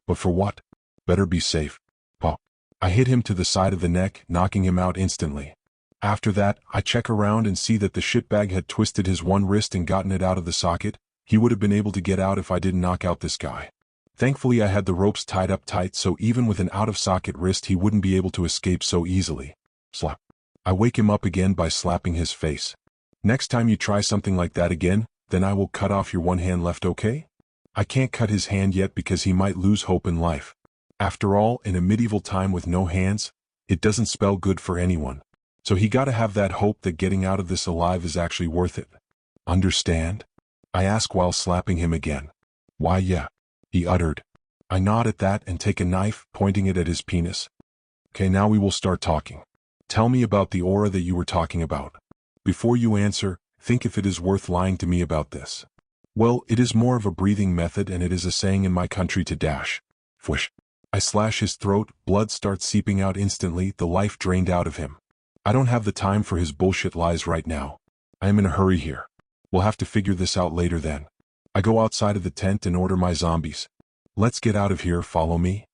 But for what? Better be safe. Pop. I hit him to the side of the neck, knocking him out instantly. After that, I check around and see that the shitbag had twisted his one wrist and gotten it out of the socket. He would have been able to get out if I didn't knock out this guy. Thankfully I had the ropes tied up tight, so even with an out-of-socket wrist he wouldn't be able to escape so easily. Slap. I wake him up again by slapping his face. Next time you try something like that again, then I will cut off your one hand left, okay? I can't cut his hand yet because he might lose hope in life. After all, in a medieval time with no hands, it doesn't spell good for anyone. So he gotta have that hope that getting out of this alive is actually worth it. Understand? I ask while slapping him again. Why yeah, he uttered. I nod at that and take a knife, pointing it at his penis. Okay, now we will start talking. Tell me about the aura that you were talking about. Before you answer, think if it is worth lying to me about this. Well, it is more of a breathing method, and it is a saying in my country to dash. Fwish. I slash his throat, blood starts seeping out instantly, the life drained out of him. I don't have the time for his bullshit lies right now. I am in a hurry here. We'll have to figure this out later then. I go outside of the tent and order my zombies. Let's get out of here, follow me.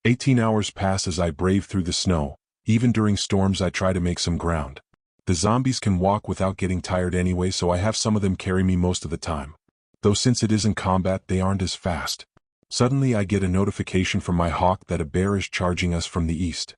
18 hours pass as I brave through the snow. Even during storms I try to make some ground. The zombies can walk without getting tired anyway, so I have some of them carry me most of the time. Though since it isn't combat, they aren't as fast. Suddenly I get a notification from my hawk that a bear is charging us from the east.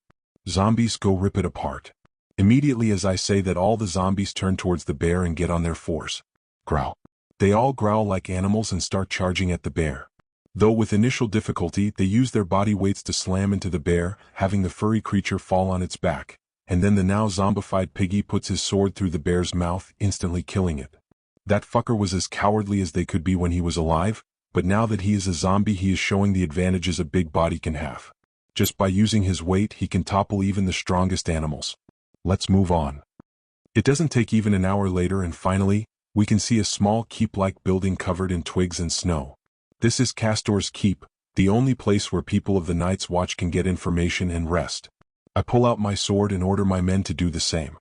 Zombies, go rip it apart. Immediately as I say that, all the zombies turn towards the bear and get on their fours. Growl. They all growl like animals and start charging at the bear. Though with initial difficulty, they use their body weights to slam into the bear, having the furry creature fall on its back, and then the now zombified piggy puts his sword through the bear's mouth, instantly killing it. That fucker was as cowardly as they could be when he was alive, but now that he is a zombie he is showing the advantages a big body can have. Just by using his weight he can topple even the strongest animals. Let's move on. It doesn't take even an hour later and finally, we can see a small keep-like building covered in twigs and snow. This is Castor's Keep, the only place where people of the Night's Watch can get information and rest. I pull out my sword and order my men to do the same.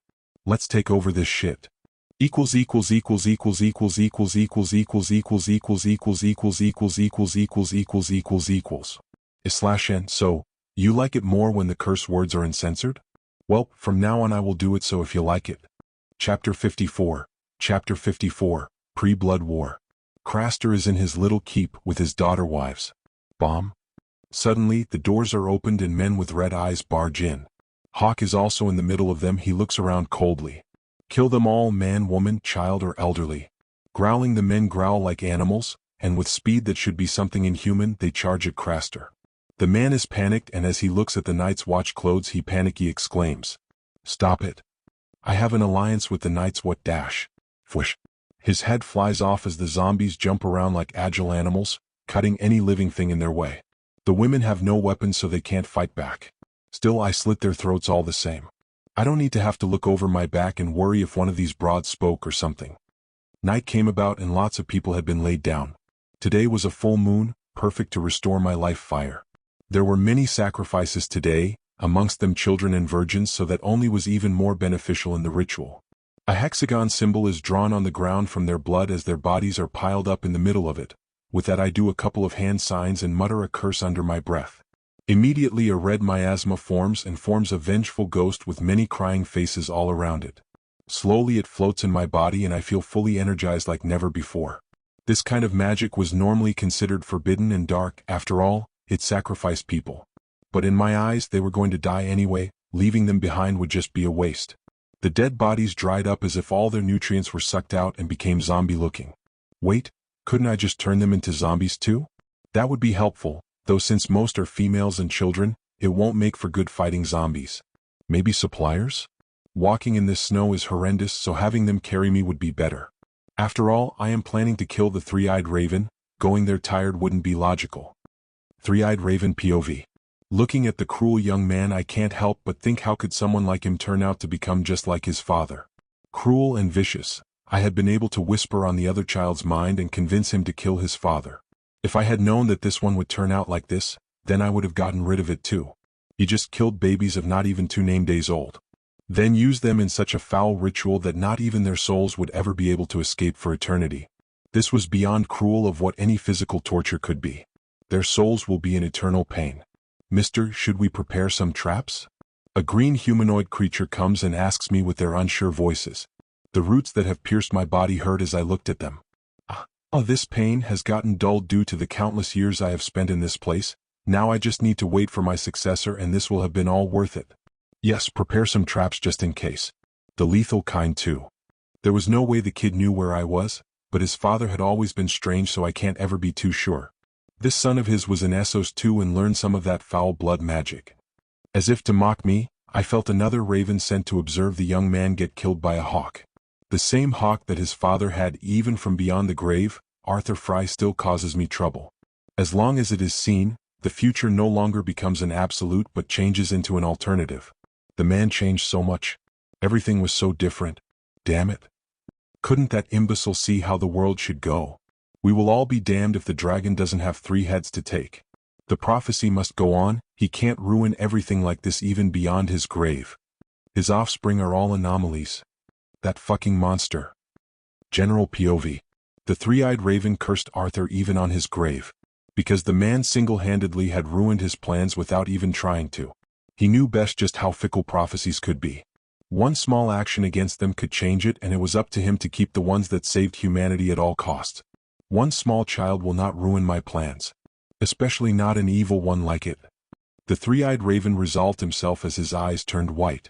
Let's take over this shit. Equals equals equals equals equals equals equals equals equals equals equals equals equals equals equals equals equals equals /n. So, you like it more when the curse words are uncensored? Well, from now on I will do it so if you like it. Chapter 54. Chapter 54. Pre-Blood War. Craster is in his little keep with his daughter wives. Bomb. Suddenly, the doors are opened and men with red eyes barge in. Hawk is also in the middle of them. He looks around coldly. Kill them all, man, woman, child or elderly. Growling, the men growl like animals, and with speed that should be something inhuman, they charge at Craster. The man is panicked, and as he looks at the Night's Watch clothes he panicky exclaims, "Stop it. I have an alliance with the Night's Watch dash." Fwish. His head flies off as the zombies jump around like agile animals, cutting any living thing in their way. The women have no weapons so they can't fight back. Still, I slit their throats all the same. I don't need to have to look over my back and worry if one of these broads spoke or something. Night came about and lots of people had been laid down. Today was a full moon, perfect to restore my life fire. There were many sacrifices today, amongst them children and virgins, so that only was even more beneficial in the ritual. A hexagon symbol is drawn on the ground from their blood as their bodies are piled up in the middle of it. With that I do a couple of hand signs and mutter a curse under my breath. Immediately a red miasma forms and forms a vengeful ghost with many crying faces all around it. Slowly it floats in my body and I feel fully energized like never before. This kind of magic was normally considered forbidden and dark. After all, it sacrificed people. But in my eyes they were going to die anyway. Leaving them behind would just be a waste. The dead bodies dried up as if all their nutrients were sucked out and became zombie-looking. Wait, couldn't I just turn them into zombies too? That would be helpful, though since most are females and children, it won't make for good fighting zombies. Maybe suppliers? Walking in this snow is horrendous, so having them carry me would be better. After all, I am planning to kill the three-eyed raven. Going there tired wouldn't be logical. Three-eyed raven POV. Looking at the cruel young man, I can't help but think, how could someone like him turn out to become just like his father? Cruel and vicious. I had been able to whisper on the other child's mind and convince him to kill his father. If I had known that this one would turn out like this, then I would have gotten rid of it too. He just killed babies of not even 2 name days old. Then used them in such a foul ritual that not even their souls would ever be able to escape for eternity. This was beyond cruel of what any physical torture could be. Their souls will be in eternal pain. Mister, should we prepare some traps? A green humanoid creature comes and asks me with their unsure voices. The roots that have pierced my body hurt as I looked at them. This pain has gotten dulled due to the countless years I have spent in this place. Now I just need to wait for my successor and this will have been all worth it. Yes, prepare some traps just in case. The lethal kind too. There was no way the kid knew where I was, but his father had always been strange, so I can't ever be too sure. This son of his was in Essos too and learned some of that foul blood magic. As if to mock me, I felt another raven sent to observe the young man get killed by a hawk. The same hawk that his father had. Even from beyond the grave, Arthur Fry still causes me trouble. As long as it is seen, the future no longer becomes an absolute but changes into an alternative. The man changed so much. Everything was so different. Damn it. Couldn't that imbecile see how the world should go? We will all be damned if the dragon doesn't have 3 heads to take. The prophecy must go on. He can't ruin everything like this even beyond his grave. His offspring are all anomalies. That fucking monster. General POV. The three-eyed raven cursed Arthur even on his grave. Because the man single-handedly had ruined his plans without even trying to. He knew best just how fickle prophecies could be. One small action against them could change it, and it was up to him to keep the ones that saved humanity at all costs. One small child will not ruin my plans. Especially not an evil one like it. The three-eyed raven resolved himself as his eyes turned white.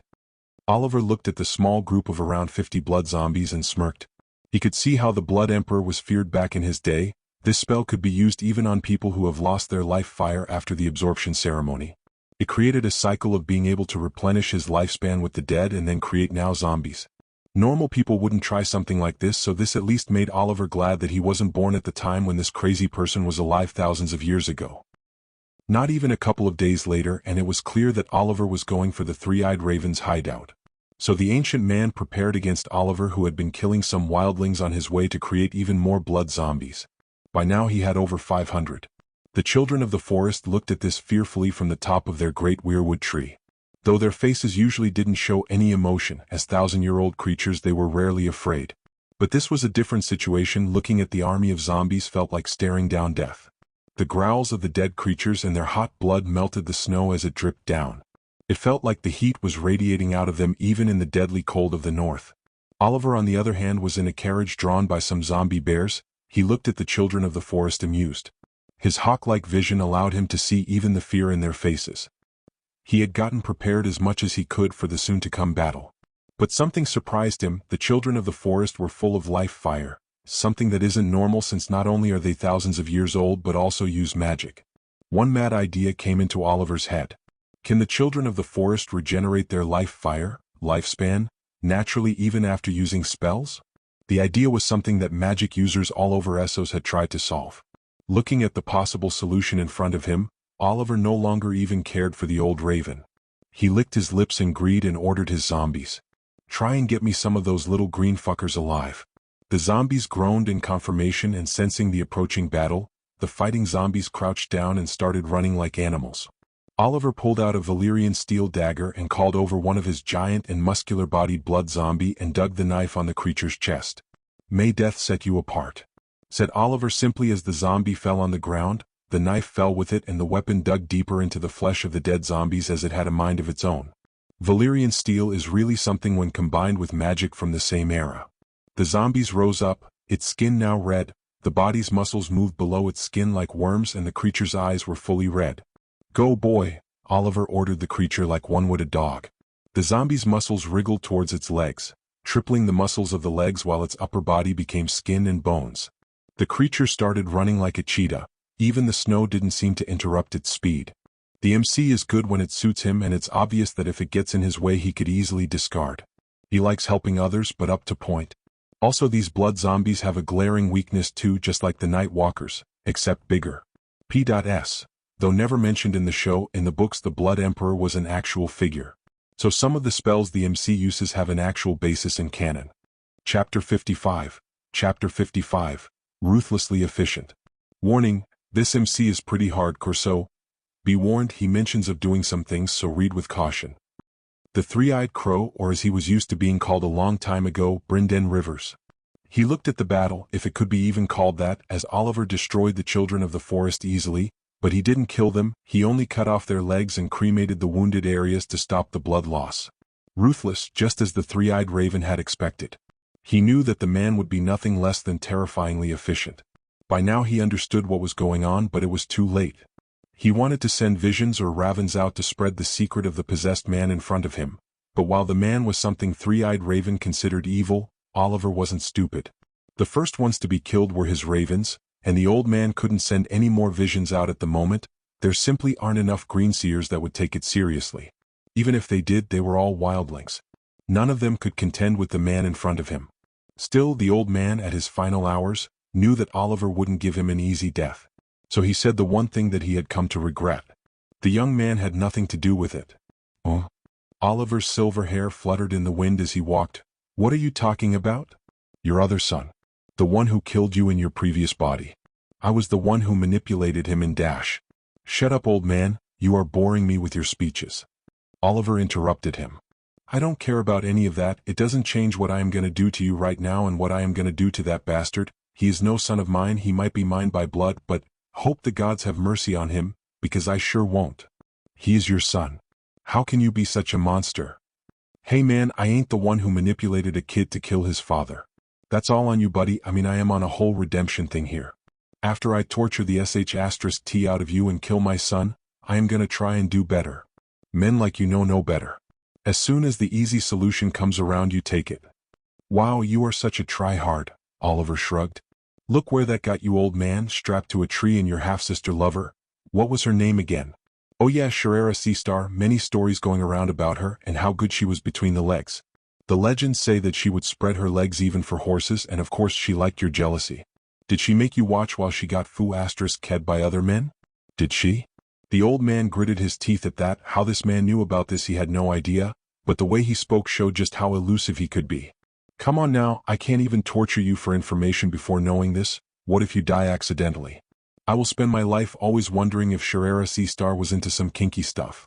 Oliver looked at the small group of around 50 blood zombies and smirked. He could see how the Blood Emperor was feared back in his day. This spell could be used even on people who have lost their life fire after the absorption ceremony. It created a cycle of being able to replenish his lifespan with the dead and then create now zombies. Normal people wouldn't try something like this, so this at least made Oliver glad that he wasn't born at the time when this crazy person was alive thousands of years ago. Not even a couple of days later, and it was clear that Oliver was going for the three-eyed raven's hideout. So the ancient man prepared against Oliver, who had been killing some wildlings on his way to create even more blood zombies. By now he had over 500. The children of the forest looked at this fearfully from the top of their great weirwood tree. Though their faces usually didn't show any emotion, as thousand-year-old creatures they were rarely afraid. But this was a different situation. Looking at the army of zombies felt like staring down death. The growls of the dead creatures and their hot blood melted the snow as it dripped down. It felt like the heat was radiating out of them even in the deadly cold of the north. Oliver, on the other hand, was in a carriage drawn by some zombie bears. He looked at the children of the forest amused. His hawk-like vision allowed him to see even the fear in their faces. He had gotten prepared as much as he could for the soon-to-come battle. But something surprised him. The children of the forest were full of life fire, something that isn't normal since not only are they thousands of years old but also use magic. One mad idea came into Oliver's head. Can the children of the forest regenerate their life fire, lifespan, naturally even after using spells? The idea was something that magic users all over Westros had tried to solve. Looking at the possible solution in front of him, Oliver no longer even cared for the old raven. He licked his lips in greed and ordered his zombies. Try and get me some of those little green fuckers alive. The zombies groaned in confirmation, and sensing the approaching battle, the fighting zombies crouched down and started running like animals. Oliver pulled out a Valyrian steel dagger and called over one of his giant and muscular-bodied blood zombie and dug the knife on the creature's chest. "May death set you apart," said Oliver simply. As the zombie fell on the ground, the knife fell with it and the weapon dug deeper into the flesh of the dead zombies as it had a mind of its own. Valyrian steel is really something when combined with magic from the same era. The zombies rose up, its skin now red, the body's muscles moved below its skin like worms and the creature's eyes were fully red. "Go, boy," Oliver ordered the creature like one would a dog. The zombie's muscles wriggled towards its legs, tripling the muscles of the legs while its upper body became skin and bones. The creature started running like a cheetah. Even the snow didn't seem to interrupt its speed. The MC is good when it suits him, and it's obvious that if it gets in his way he could easily discard. He likes helping others, but up to point. Also, these blood zombies have a glaring weakness too, just like the Night Walkers, except bigger. P.S. Though never mentioned in the show, in the books the Blood Emperor was an actual figure. So some of the spells the MC uses have an actual basis in canon. Chapter 55. Chapter 55. Ruthlessly efficient. Warning, this MC is pretty hardcore, so be warned. He mentions of doing some things, so read with caution. The Three-Eyed Crow, or as he was used to being called a long time ago, Brynden Rivers. He looked at the battle, if it could be even called that, as Oliver destroyed the children of the forest easily, but he didn't kill them. He only cut off their legs and cremated the wounded areas to stop the blood loss. Ruthless, just as the Three-Eyed Raven had expected. He knew that the man would be nothing less than terrifyingly efficient. By now he understood what was going on, but it was too late. He wanted to send visions or ravens out to spread the secret of the possessed man in front of him, but while the man was something Three-Eyed Raven considered evil, Oliver wasn't stupid. The first ones to be killed were his ravens, and the old man couldn't send any more visions out at the moment. There simply aren't enough greenseers that would take it seriously. Even if they did, they were all wildlings. None of them could contend with the man in front of him. Still, the old man, at his final hours, knew that Oliver wouldn't give him an easy death. So he said the one thing that he had come to regret. The young man had nothing to do with it. "Oh?" Oliver's silver hair fluttered in the wind as he walked. "What are you talking about?" "Your other son. The one who killed you in your previous body. I was the one who manipulated him in Dash." "Shut up, old man, you are boring me with your speeches." Oliver interrupted him. "I don't care about any of that. It doesn't change what I am going to do to you right now and what I am going to do to that bastard. He is no son of mine. He might be mine by blood, but hope the gods have mercy on him, because I sure won't. He is your son. How can you be such a monster?" "Hey man, I ain't the one who manipulated a kid to kill his father. That's all on you, buddy. I mean, I am on a whole redemption thing here. After I torture the sh*t out of you and kill my son, I am gonna try and do better. Men like you know no better. As soon as the easy solution comes around, you take it." "Wow, you are such a try-hard," Oliver shrugged. "Look where that got you, old man, strapped to a tree, and your half-sister lover. What was her name again?" "Oh yeah, Sharera Seastar. Many stories going around about her and how good she was between the legs. The legends say that she would spread her legs even for horses, and of course she liked your jealousy. Did she make you watch while she got ked by other men?" "Did she?" The old man gritted his teeth at that. How this man knew about this he had no idea, but the way he spoke showed just how elusive he could be. "Come on now, I can't even torture you for information before knowing this. What if you die accidentally? I will spend my life always wondering if Sharera Seastar was into some kinky stuff."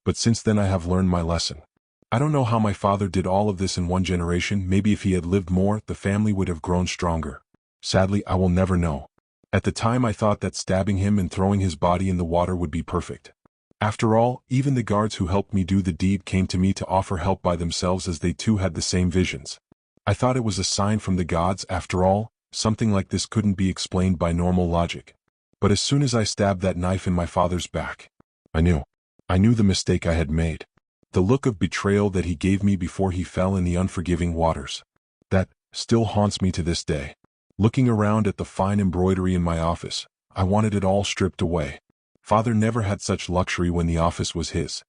But since then I have learned my lesson. I don't know how my father did all of this in one generation. Maybe if he had lived more, the family would have grown stronger. Sadly, I will never know. At the time I thought that stabbing him and throwing his body in the water would be perfect. After all, even the guards who helped me do the deed came to me to offer help by themselves, as they too had the same visions. I thought it was a sign from the gods. After all, something like this couldn't be explained by normal logic. But as soon as I stabbed that knife in my father's back, I knew the mistake I had made. The look of betrayal that he gave me before he fell in the unforgiving waters. That still haunts me to this day. Looking around at the fine embroidery in my office, I wanted it all stripped away. Father never had such luxury when the office was his.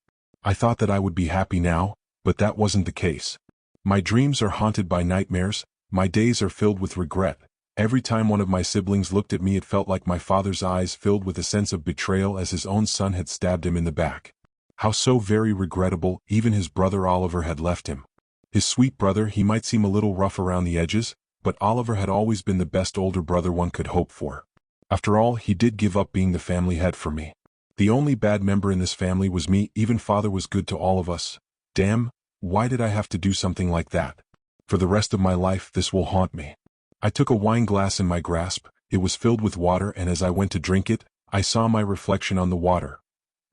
I thought that I would be happy now, but that wasn't the case. My dreams are haunted by nightmares, my days are filled with regret. Every time one of my siblings looked at me, it felt like my father's eyes filled with a sense of betrayal, as his own son had stabbed him in the back. How so very regrettable. Even his brother Oliver had left him. His sweet brother, he might seem a little rough around the edges, but Oliver had always been the best older brother one could hope for. After all, he did give up being the family head for me. The only bad member in this family was me. Even father was good to all of us. Damn, why did I have to do something like that? For the rest of my life this will haunt me. I took a wine glass in my grasp. It was filled with water, and as I went to drink it, I saw my reflection on the water.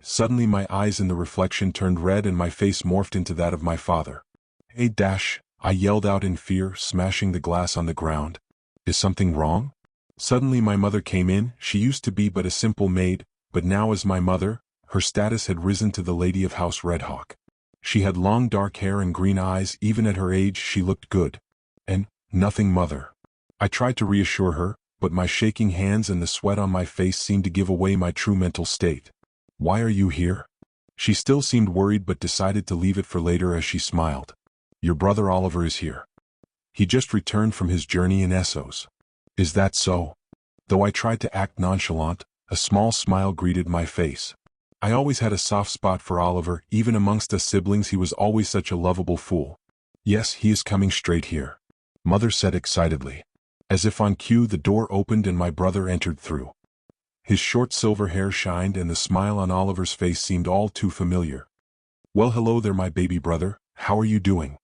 Suddenly my eyes in the reflection turned red and my face morphed into that of my father. "Hey dash," I yelled out in fear, smashing the glass on the ground. "Is something wrong?" Suddenly my mother came in. She used to be but a simple maid, but now as my mother, her status had risen to the lady of House Redhawk. She had long dark hair and green eyes. Even at her age she looked good. "And nothing, mother." I tried to reassure her, but my shaking hands and the sweat on my face seemed to give away my true mental state. "Why are you here?" She still seemed worried but decided to leave it for later as she smiled. "Your brother Oliver is here. He just returned from his journey in Westros." "Is that so?" Though I tried to act nonchalant, a small smile greeted my face. I always had a soft spot for Oliver. Even amongst us siblings he was always such a lovable fool. "Yes, he is coming straight here," Mother said excitedly. As if on cue, the door opened and my brother entered through. His short silver hair shined and the smile on Oliver's face seemed all too familiar. "Well, hello there, my baby brother. How are you doing?"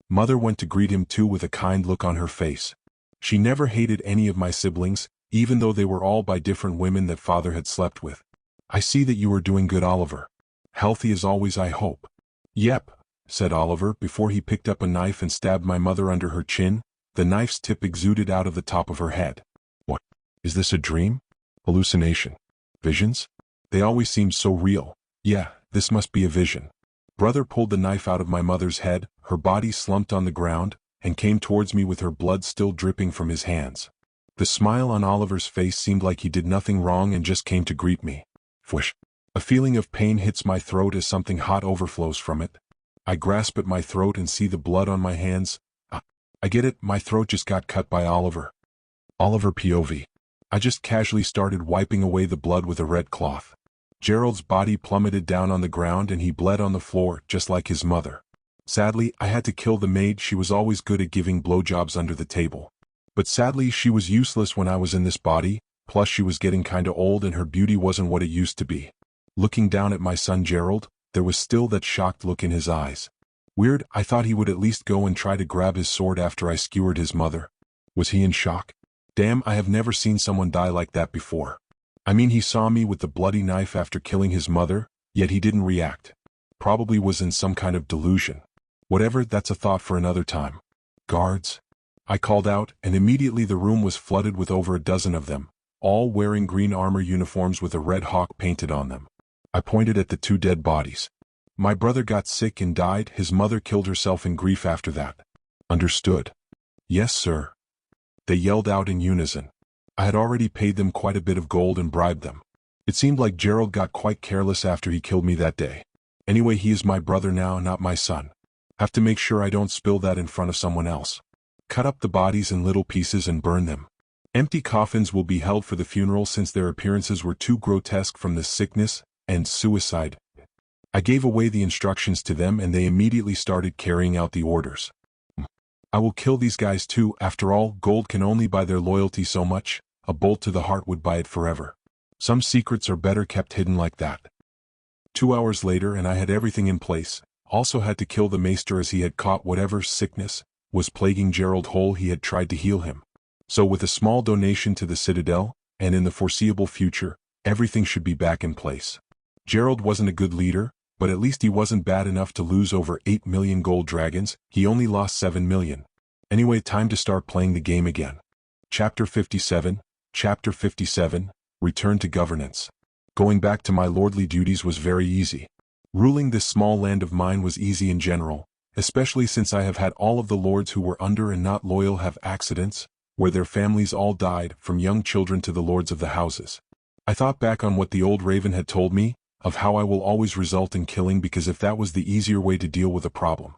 Mother went to greet him too with a kind look on her face. She never hated any of my siblings, even though they were all by different women that father had slept with. "I see that you are doing good, Oliver. Healthy as always, I hope." "Yep," said Oliver before he picked up a knife and stabbed my mother under her chin. The knife's tip exuded out of the top of her head. "What? Is this a dream? Hallucination? Visions? They always seem so real." "Yeah, this must be a vision." Brother pulled the knife out of my mother's head. Her body slumped on the ground, and came towards me with her blood still dripping from his hands. The smile on Oliver's face seemed like he did nothing wrong and just came to greet me. Whoosh! A feeling of pain hits my throat as something hot overflows from it. I grasp at my throat and see the blood on my hands. I get it, my throat just got cut by Oliver. Oliver POV. I just casually started wiping away the blood with a red cloth. Gerald's body plummeted down on the ground and he bled on the floor, just like his mother. Sadly, I had to kill the maid. She was always good at giving blowjobs under the table. But sadly, she was useless when I was in this body, plus she was getting kinda old and her beauty wasn't what it used to be. Looking down at my son Gerald, there was still that shocked look in his eyes. Weird, I thought he would at least go and try to grab his sword after I skewered his mother. Was he in shock? Damn, I have never seen someone die like that before. I mean, he saw me with the bloody knife after killing his mother, yet he didn't react. Probably was in some kind of delusion. Whatever, that's a thought for another time. "Guards," I called out, and immediately the room was flooded with over a dozen of them, all wearing green armor uniforms with a red hawk painted on them. I pointed at the two dead bodies. "My brother got sick and died. His mother killed herself in grief after that." "Understood." "Yes, sir," they yelled out in unison. I had already paid them quite a bit of gold and bribed them. It seemed like Gerald got quite careless after he killed me that day. Anyway, he is my brother now, not my son. Have to make sure I don't spill that in front of someone else. Cut up the bodies in little pieces and burn them. Empty coffins will be held for the funeral since their appearances were too grotesque from the sickness and suicide. I gave away the instructions to them and they immediately started carrying out the orders. I will kill these guys too. After all, gold can only buy their loyalty so much. A bolt to the heart would buy it forever. Some secrets are better kept hidden like that. 2 hours later and I had everything in place, also had to kill the maester as he had caught whatever sickness was plaguing Gerald Hole. He had tried to heal him. So with a small donation to the Citadel, and in the foreseeable future, everything should be back in place. Gerald wasn't a good leader, but at least he wasn't bad enough to lose over 8 million gold dragons. He only lost 7 million. Anyway, time to start playing the game again. Chapter 57, Return to Governance. Going back to my lordly duties was very easy. Ruling this small land of mine was easy in general, especially since I have had all of the lords who were under and not loyal have accidents, where their families all died, from young children to the lords of the houses. I thought back on what the old raven had told me, of how I will always result in killing, because if that was the easier way to deal with a problem.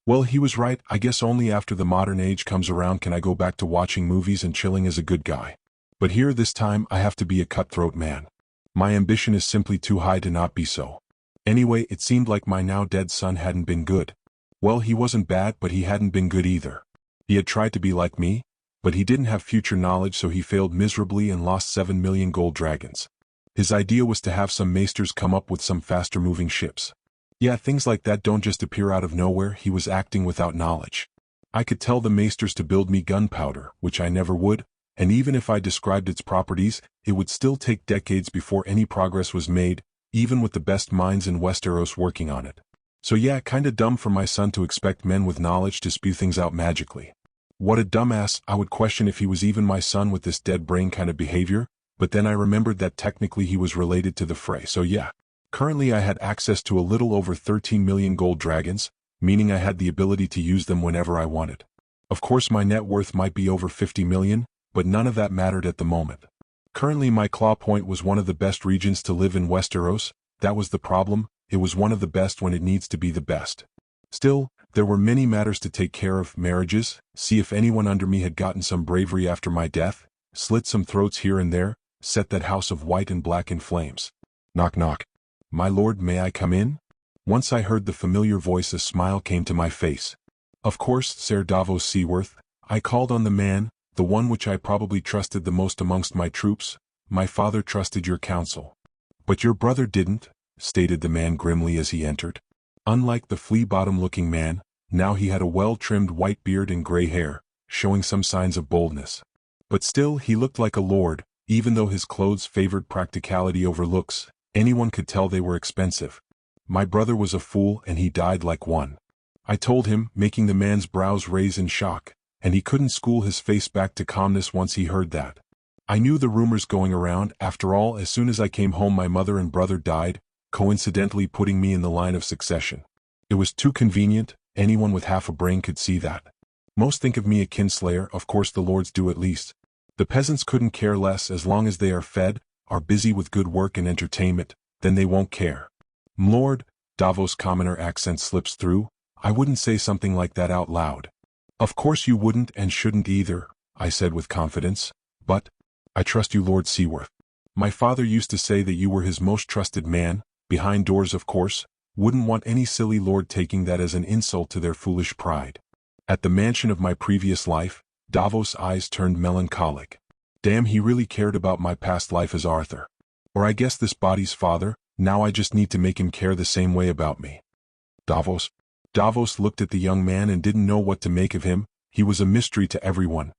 Well, he was right. I guess only after the modern age comes around can I go back to watching movies and chilling as a good guy. But here this time I have to be a cutthroat man. My ambition is simply too high to not be so. Anyway, it seemed like my now dead son hadn't been good. Well, he wasn't bad, but he hadn't been good either. He had tried to be like me, but he didn't have future knowledge, so he failed miserably and lost 7 million gold dragons. His idea was to have some maesters come up with some faster moving ships. Yeah, things like that don't just appear out of nowhere. He was acting without knowledge. I could tell the maesters to build me gunpowder, which I never would, and even if I described its properties, it would still take decades before any progress was made, even with the best minds in Westeros working on it. So yeah, kinda dumb for my son to expect men with knowledge to spew things out magically. What a dumbass. I would question if he was even my son with this dead brain kind of behavior, but then I remembered that technically he was related to the Frey, so yeah. Currently I had access to a little over 13 million gold dragons, meaning I had the ability to use them whenever I wanted. Of course my net worth might be over 50 million, but none of that mattered at the moment. Currently my claw point was one of the best regions to live in Westeros. That was the problem, it was one of the best when it needs to be the best. Still, there were many matters to take care of: marriages, see if anyone under me had gotten some bravery after my death, slit some throats here and there, set that house of white and black in flames. Knock knock. My lord, may I come in? Once I heard the familiar voice, a smile came to my face. Of course, Sir Davos Seaworth. I called on the man, the one which I probably trusted the most amongst my troops. My father trusted your counsel. But your brother didn't, stated the man grimly as he entered. Unlike the flea-bottom-looking man, now he had a well-trimmed white beard and gray hair, showing some signs of boldness. But still he looked like a lord, even though his clothes favored practicality over looks. Anyone could tell they were expensive. My brother was a fool and he died like one. I told him, making the man's brows raise in shock, and he couldn't school his face back to calmness once he heard that. I knew the rumors going around. After all, as soon as I came home my mother and brother died, coincidentally putting me in the line of succession. It was too convenient. Anyone with half a brain could see that. Most think of me a kinslayer, of course the lords do at least. The peasants couldn't care less. As long as they are fed, are busy with good work and entertainment, then they won't care. M'lord, Davos' commoner accent slips through. I wouldn't say something like that out loud. Of course you wouldn't and shouldn't either, I said with confidence, but I trust you, Lord Seaworth. My father used to say that you were his most trusted man, behind doors of course, wouldn't want any silly lord taking that as an insult to their foolish pride. At the mansion of my previous life, Davos' eyes turned melancholic. Damn, he really cared about my past life as Arthur. Or I guess this body's father. Now I just need to make him care the same way about me. Davos? Davos looked at the young man and didn't know what to make of him. He was a mystery to everyone.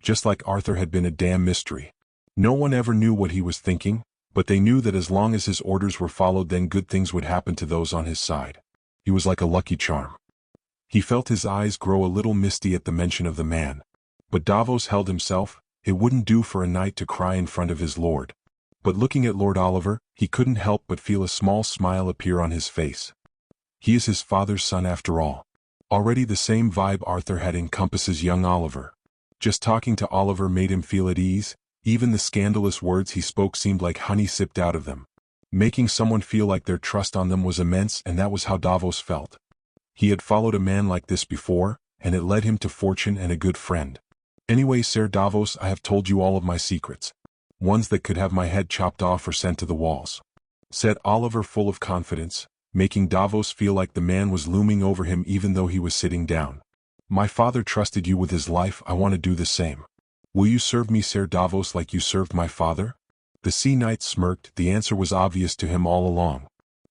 Just like Arthur had been a damn mystery. No one ever knew what he was thinking, but they knew that as long as his orders were followed then good things would happen to those on his side. He was like a lucky charm. He felt his eyes grow a little misty at the mention of the man. But Davos held himself. It wouldn't do for a knight to cry in front of his lord. But looking at Lord Oliver, he couldn't help but feel a small smile appear on his face. He is his father's son after all. Already the same vibe Arthur had encompasses young Oliver. Just talking to Oliver made him feel at ease. Even the scandalous words he spoke seemed like honey sipped out of them. Making someone feel like their trust on them was immense, and that was how Davos felt. He had followed a man like this before, and it led him to fortune and a good friend. Anyway, Sir Davos, I have told you all of my secrets. Ones that could have my head chopped off or sent to the walls, said Oliver full of confidence, making Davos feel like the man was looming over him even though he was sitting down. My father trusted you with his life. I want to do the same. Will you serve me, Sir Davos, like you served my father? The Sea Knight smirked. The answer was obvious to him all along.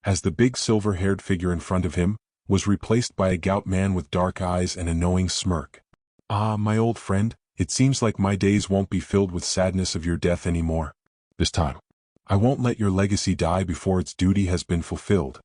as the big silver-haired figure in front of him was replaced by a gout man with dark eyes and a knowing smirk. "Ah, my old friend, it seems like my days won't be filled with sadness of your death anymore. This time, I won't let your legacy die before its duty has been fulfilled."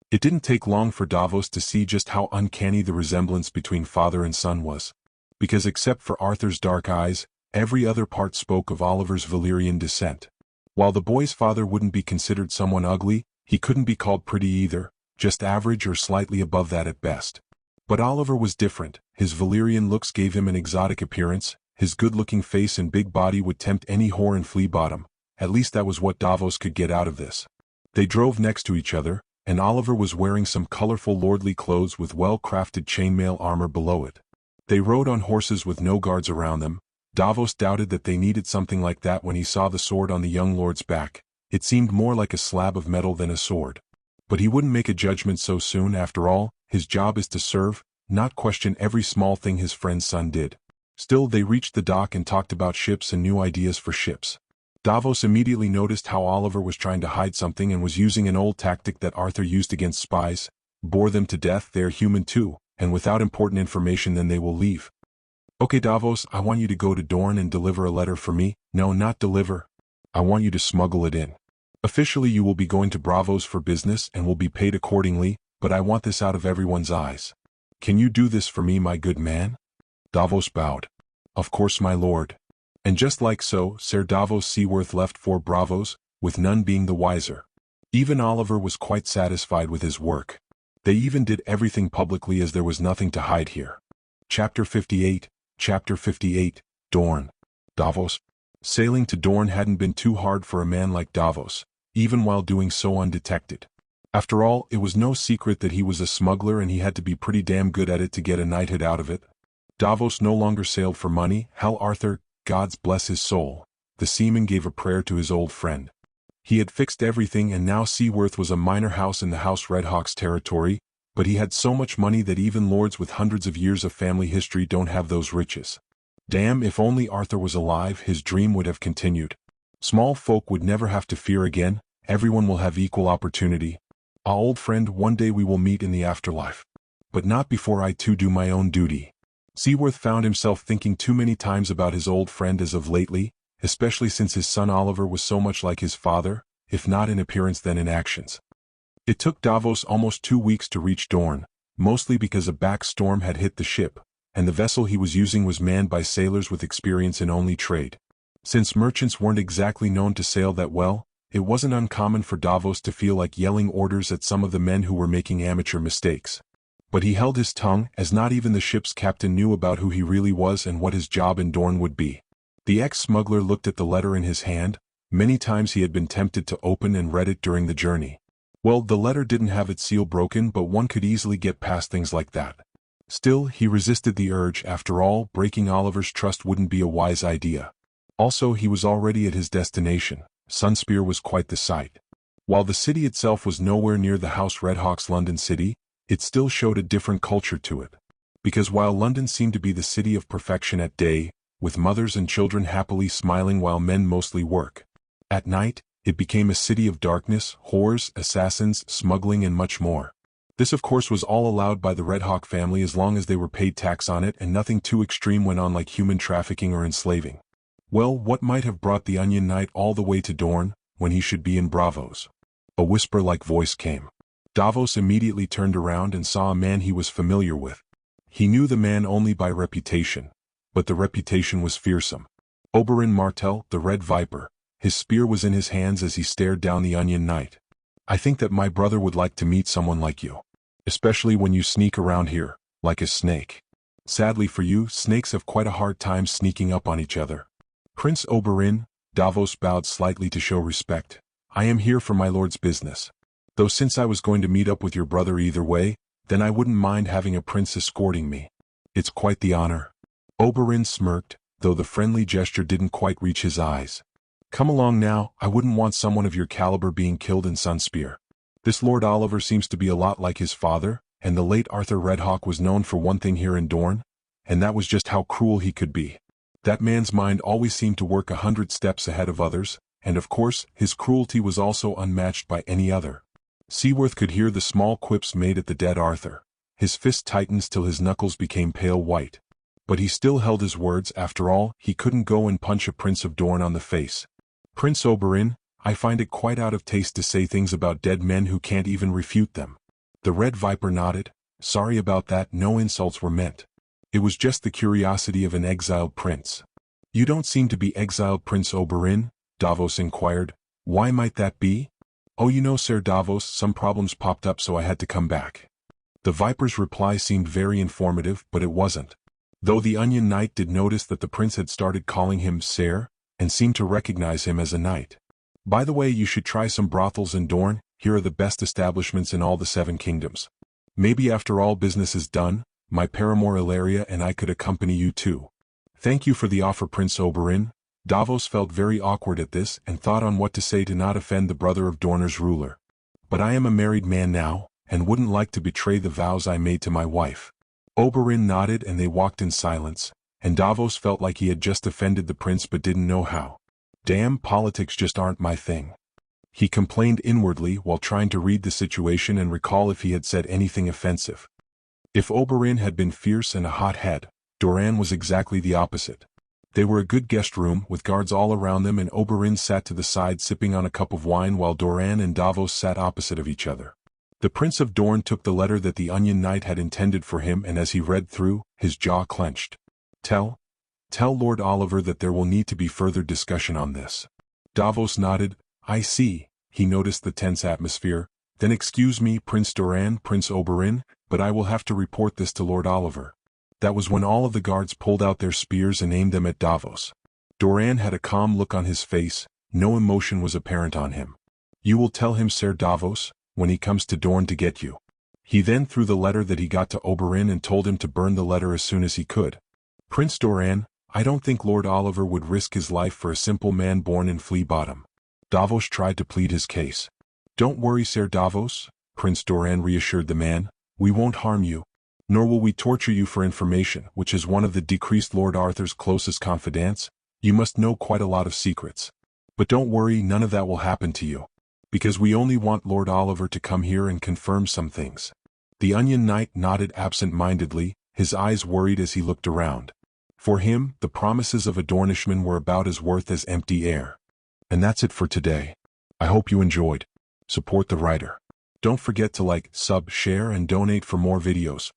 It didn't take long for Davos to see just how uncanny the resemblance between father and son was. Because except for Arthur's dark eyes, every other part spoke of Oliver's Valyrian descent. While the boy's father wouldn't be considered someone ugly, he couldn't be called pretty either, just average or slightly above that at best. But Oliver was different. His Valyrian looks gave him an exotic appearance, his good-looking face and big body would tempt any whore in Flea Bottom. At least that was what Davos could get out of this. They drove next to each other, and Oliver was wearing some colorful lordly clothes with well-crafted chainmail armor below it. They rode on horses with no guards around them. Davos doubted that they needed something like that when he saw the sword on the young lord's back. It seemed more like a slab of metal than a sword. But he wouldn't make a judgment so soon. After all, his job is to serve, not question every small thing his friend's son did. Still, they reached the dock and talked about ships and new ideas for ships. Davos immediately noticed how Oliver was trying to hide something and was using an old tactic that Arthur used against spies. Bore them to death, they're human too, and without important information then they will leave. "Okay Davos, I want you to go to Dorne and deliver a letter for me." "No, not deliver. I want you to smuggle it in. Officially you will be going to Braavos for business and will be paid accordingly, but I want this out of everyone's eyes. Can you do this for me, my good man?" Davos bowed. "Of course, my lord." And just like so, Sir Davos Seaworth left for Braavos, with none being the wiser. Even Oliver was quite satisfied with his work. They even did everything publicly as there was nothing to hide here. Chapter 58, Dorne. Davos. Sailing to Dorne hadn't been too hard for a man like Davos, even while doing so undetected. After all, it was no secret that he was a smuggler and he had to be pretty damn good at it to get a knighthood out of it. Davos no longer sailed for money. Hal Arthur, God's bless his soul, the seaman gave a prayer to his old friend. He had fixed everything and now Seaworth was a minor house in the House Redhawk's territory, but he had so much money that even lords with hundreds of years of family history don't have those riches. Damn, if only Arthur was alive, his dream would have continued. Small folk would never have to fear again, everyone will have equal opportunity. Ah, old friend, one day we will meet in the afterlife. But not before I too do my own duty. Seaworth found himself thinking too many times about his old friend as of lately, especially since his son Oliver was so much like his father, if not in appearance then in actions. It took Davos almost 2 weeks to reach Dorne, mostly because a back storm had hit the ship, and the vessel he was using was manned by sailors with experience in only trade. Since merchants weren't exactly known to sail that well, it wasn't uncommon for Davos to feel like yelling orders at some of the men who were making amateur mistakes. But he held his tongue, as not even the ship's captain knew about who he really was and what his job in Dorne would be. The ex-smuggler looked at the letter in his hand. Many times he had been tempted to open and read it during the journey. Well, the letter didn't have its seal broken, but one could easily get past things like that. Still, he resisted the urge. After all, breaking Oliver's trust wouldn't be a wise idea. Also, he was already at his destination. Sunspear was quite the sight. While the city itself was nowhere near the House Redhawk's London city, it still showed a different culture to it. Because while London seemed to be the city of perfection at day, with mothers and children happily smiling while men mostly work, at night, it became a city of darkness, whores, assassins, smuggling and much more. This of course was all allowed by the Redhawk family as long as they were paid tax on it and nothing too extreme went on like human trafficking or enslaving. Well, what might have brought the Onion Knight all the way to Dorne, when he should be in Braavos? A whisper-like voice came. Davos immediately turned around and saw a man he was familiar with. He knew the man only by reputation, but the reputation was fearsome. Oberyn Martell, the Red Viper. His spear was in his hands as he stared down the Onion Knight. "I think that my brother would like to meet someone like you. Especially when you sneak around here, like a snake. Sadly for you, snakes have quite a hard time sneaking up on each other." "Prince Oberyn," Davos bowed slightly to show respect. "I am here for my lord's business. Though since I was going to meet up with your brother either way, then I wouldn't mind having a prince escorting me. It's quite the honor." Oberyn smirked, though the friendly gesture didn't quite reach his eyes. "Come along now, I wouldn't want someone of your caliber being killed in Sunspear. This Lord Oliver seems to be a lot like his father, and the late Arthur Redhawk was known for one thing here in Dorne, and that was just how cruel he could be. That man's mind always seemed to work 100 steps ahead of others, and of course, his cruelty was also unmatched by any other. Seaworth could hear the small quips made at the dead Arthur. His fist tightens till his knuckles became pale white. But he still held his words. After all, he couldn't go and punch a Prince of Dorne on the face. Prince Oberyn, I find it quite out of taste to say things about dead men who can't even refute them. The Red Viper nodded. Sorry about that, no insults were meant. It was just the curiosity of an exiled prince. You don't seem to be exiled, Prince Oberyn? Davos inquired. Why might that be? Oh, you know, Sir Davos, some problems popped up so I had to come back. The Viper's reply seemed very informative, but it wasn't. Though the Onion Knight did notice that the prince had started calling him Sir, and seemed to recognize him as a knight. By the way, you should try some brothels in Dorne. Here are the best establishments in all the 7 kingdoms. Maybe after all business is done, my paramour Ilaria and I could accompany you too. Thank you for the offer, Prince Oberyn. Davos felt very awkward at this and thought on what to say to not offend the brother of Dorne's ruler. But I am a married man now, and wouldn't like to betray the vows I made to my wife. Oberyn nodded and they walked in silence, and Davos felt like he had just offended the prince but didn't know how. Damn, politics just aren't my thing. He complained inwardly while trying to read the situation and recall if he had said anything offensive. If Oberyn had been fierce and a hot-head, Doran was exactly the opposite. They were a good guest room with guards all around them, and Oberyn sat to the side sipping on a cup of wine while Doran and Davos sat opposite of each other. The Prince of Dorne took the letter that the Onion Knight had intended for him, and as he read through, his jaw clenched. Tell Lord Oliver that there will need to be further discussion on this. Davos nodded. I see. He noticed the tense atmosphere. Then excuse me, Prince Doran, Prince Oberyn, but I will have to report this to Lord Oliver. That was when all of the guards pulled out their spears and aimed them at Davos. Doran had a calm look on his face. No emotion was apparent on him. You will tell him, Sir Davos, when he comes to Dorne to get you. He then threw the letter that he got to Oberyn and told him to burn the letter as soon as he could. Prince Doran, I don't think Lord Oliver would risk his life for a simple man born in Flea Bottom. Davos tried to plead his case. Don't worry, Sir Davos, Prince Doran reassured the man. We won't harm you, nor will we torture you for information, which is one of the decreased Lord Arthur's closest confidants. You must know quite a lot of secrets. But don't worry, none of that will happen to you. Because we only want Lord Oliver to come here and confirm some things. The Onion Knight nodded absent-mindedly, his eyes worried as he looked around. For him, the promises of a Dornishman were about as worth as empty air. And that's it for today. I hope you enjoyed. Support the writer. Don't forget to like, sub, share and donate for more videos.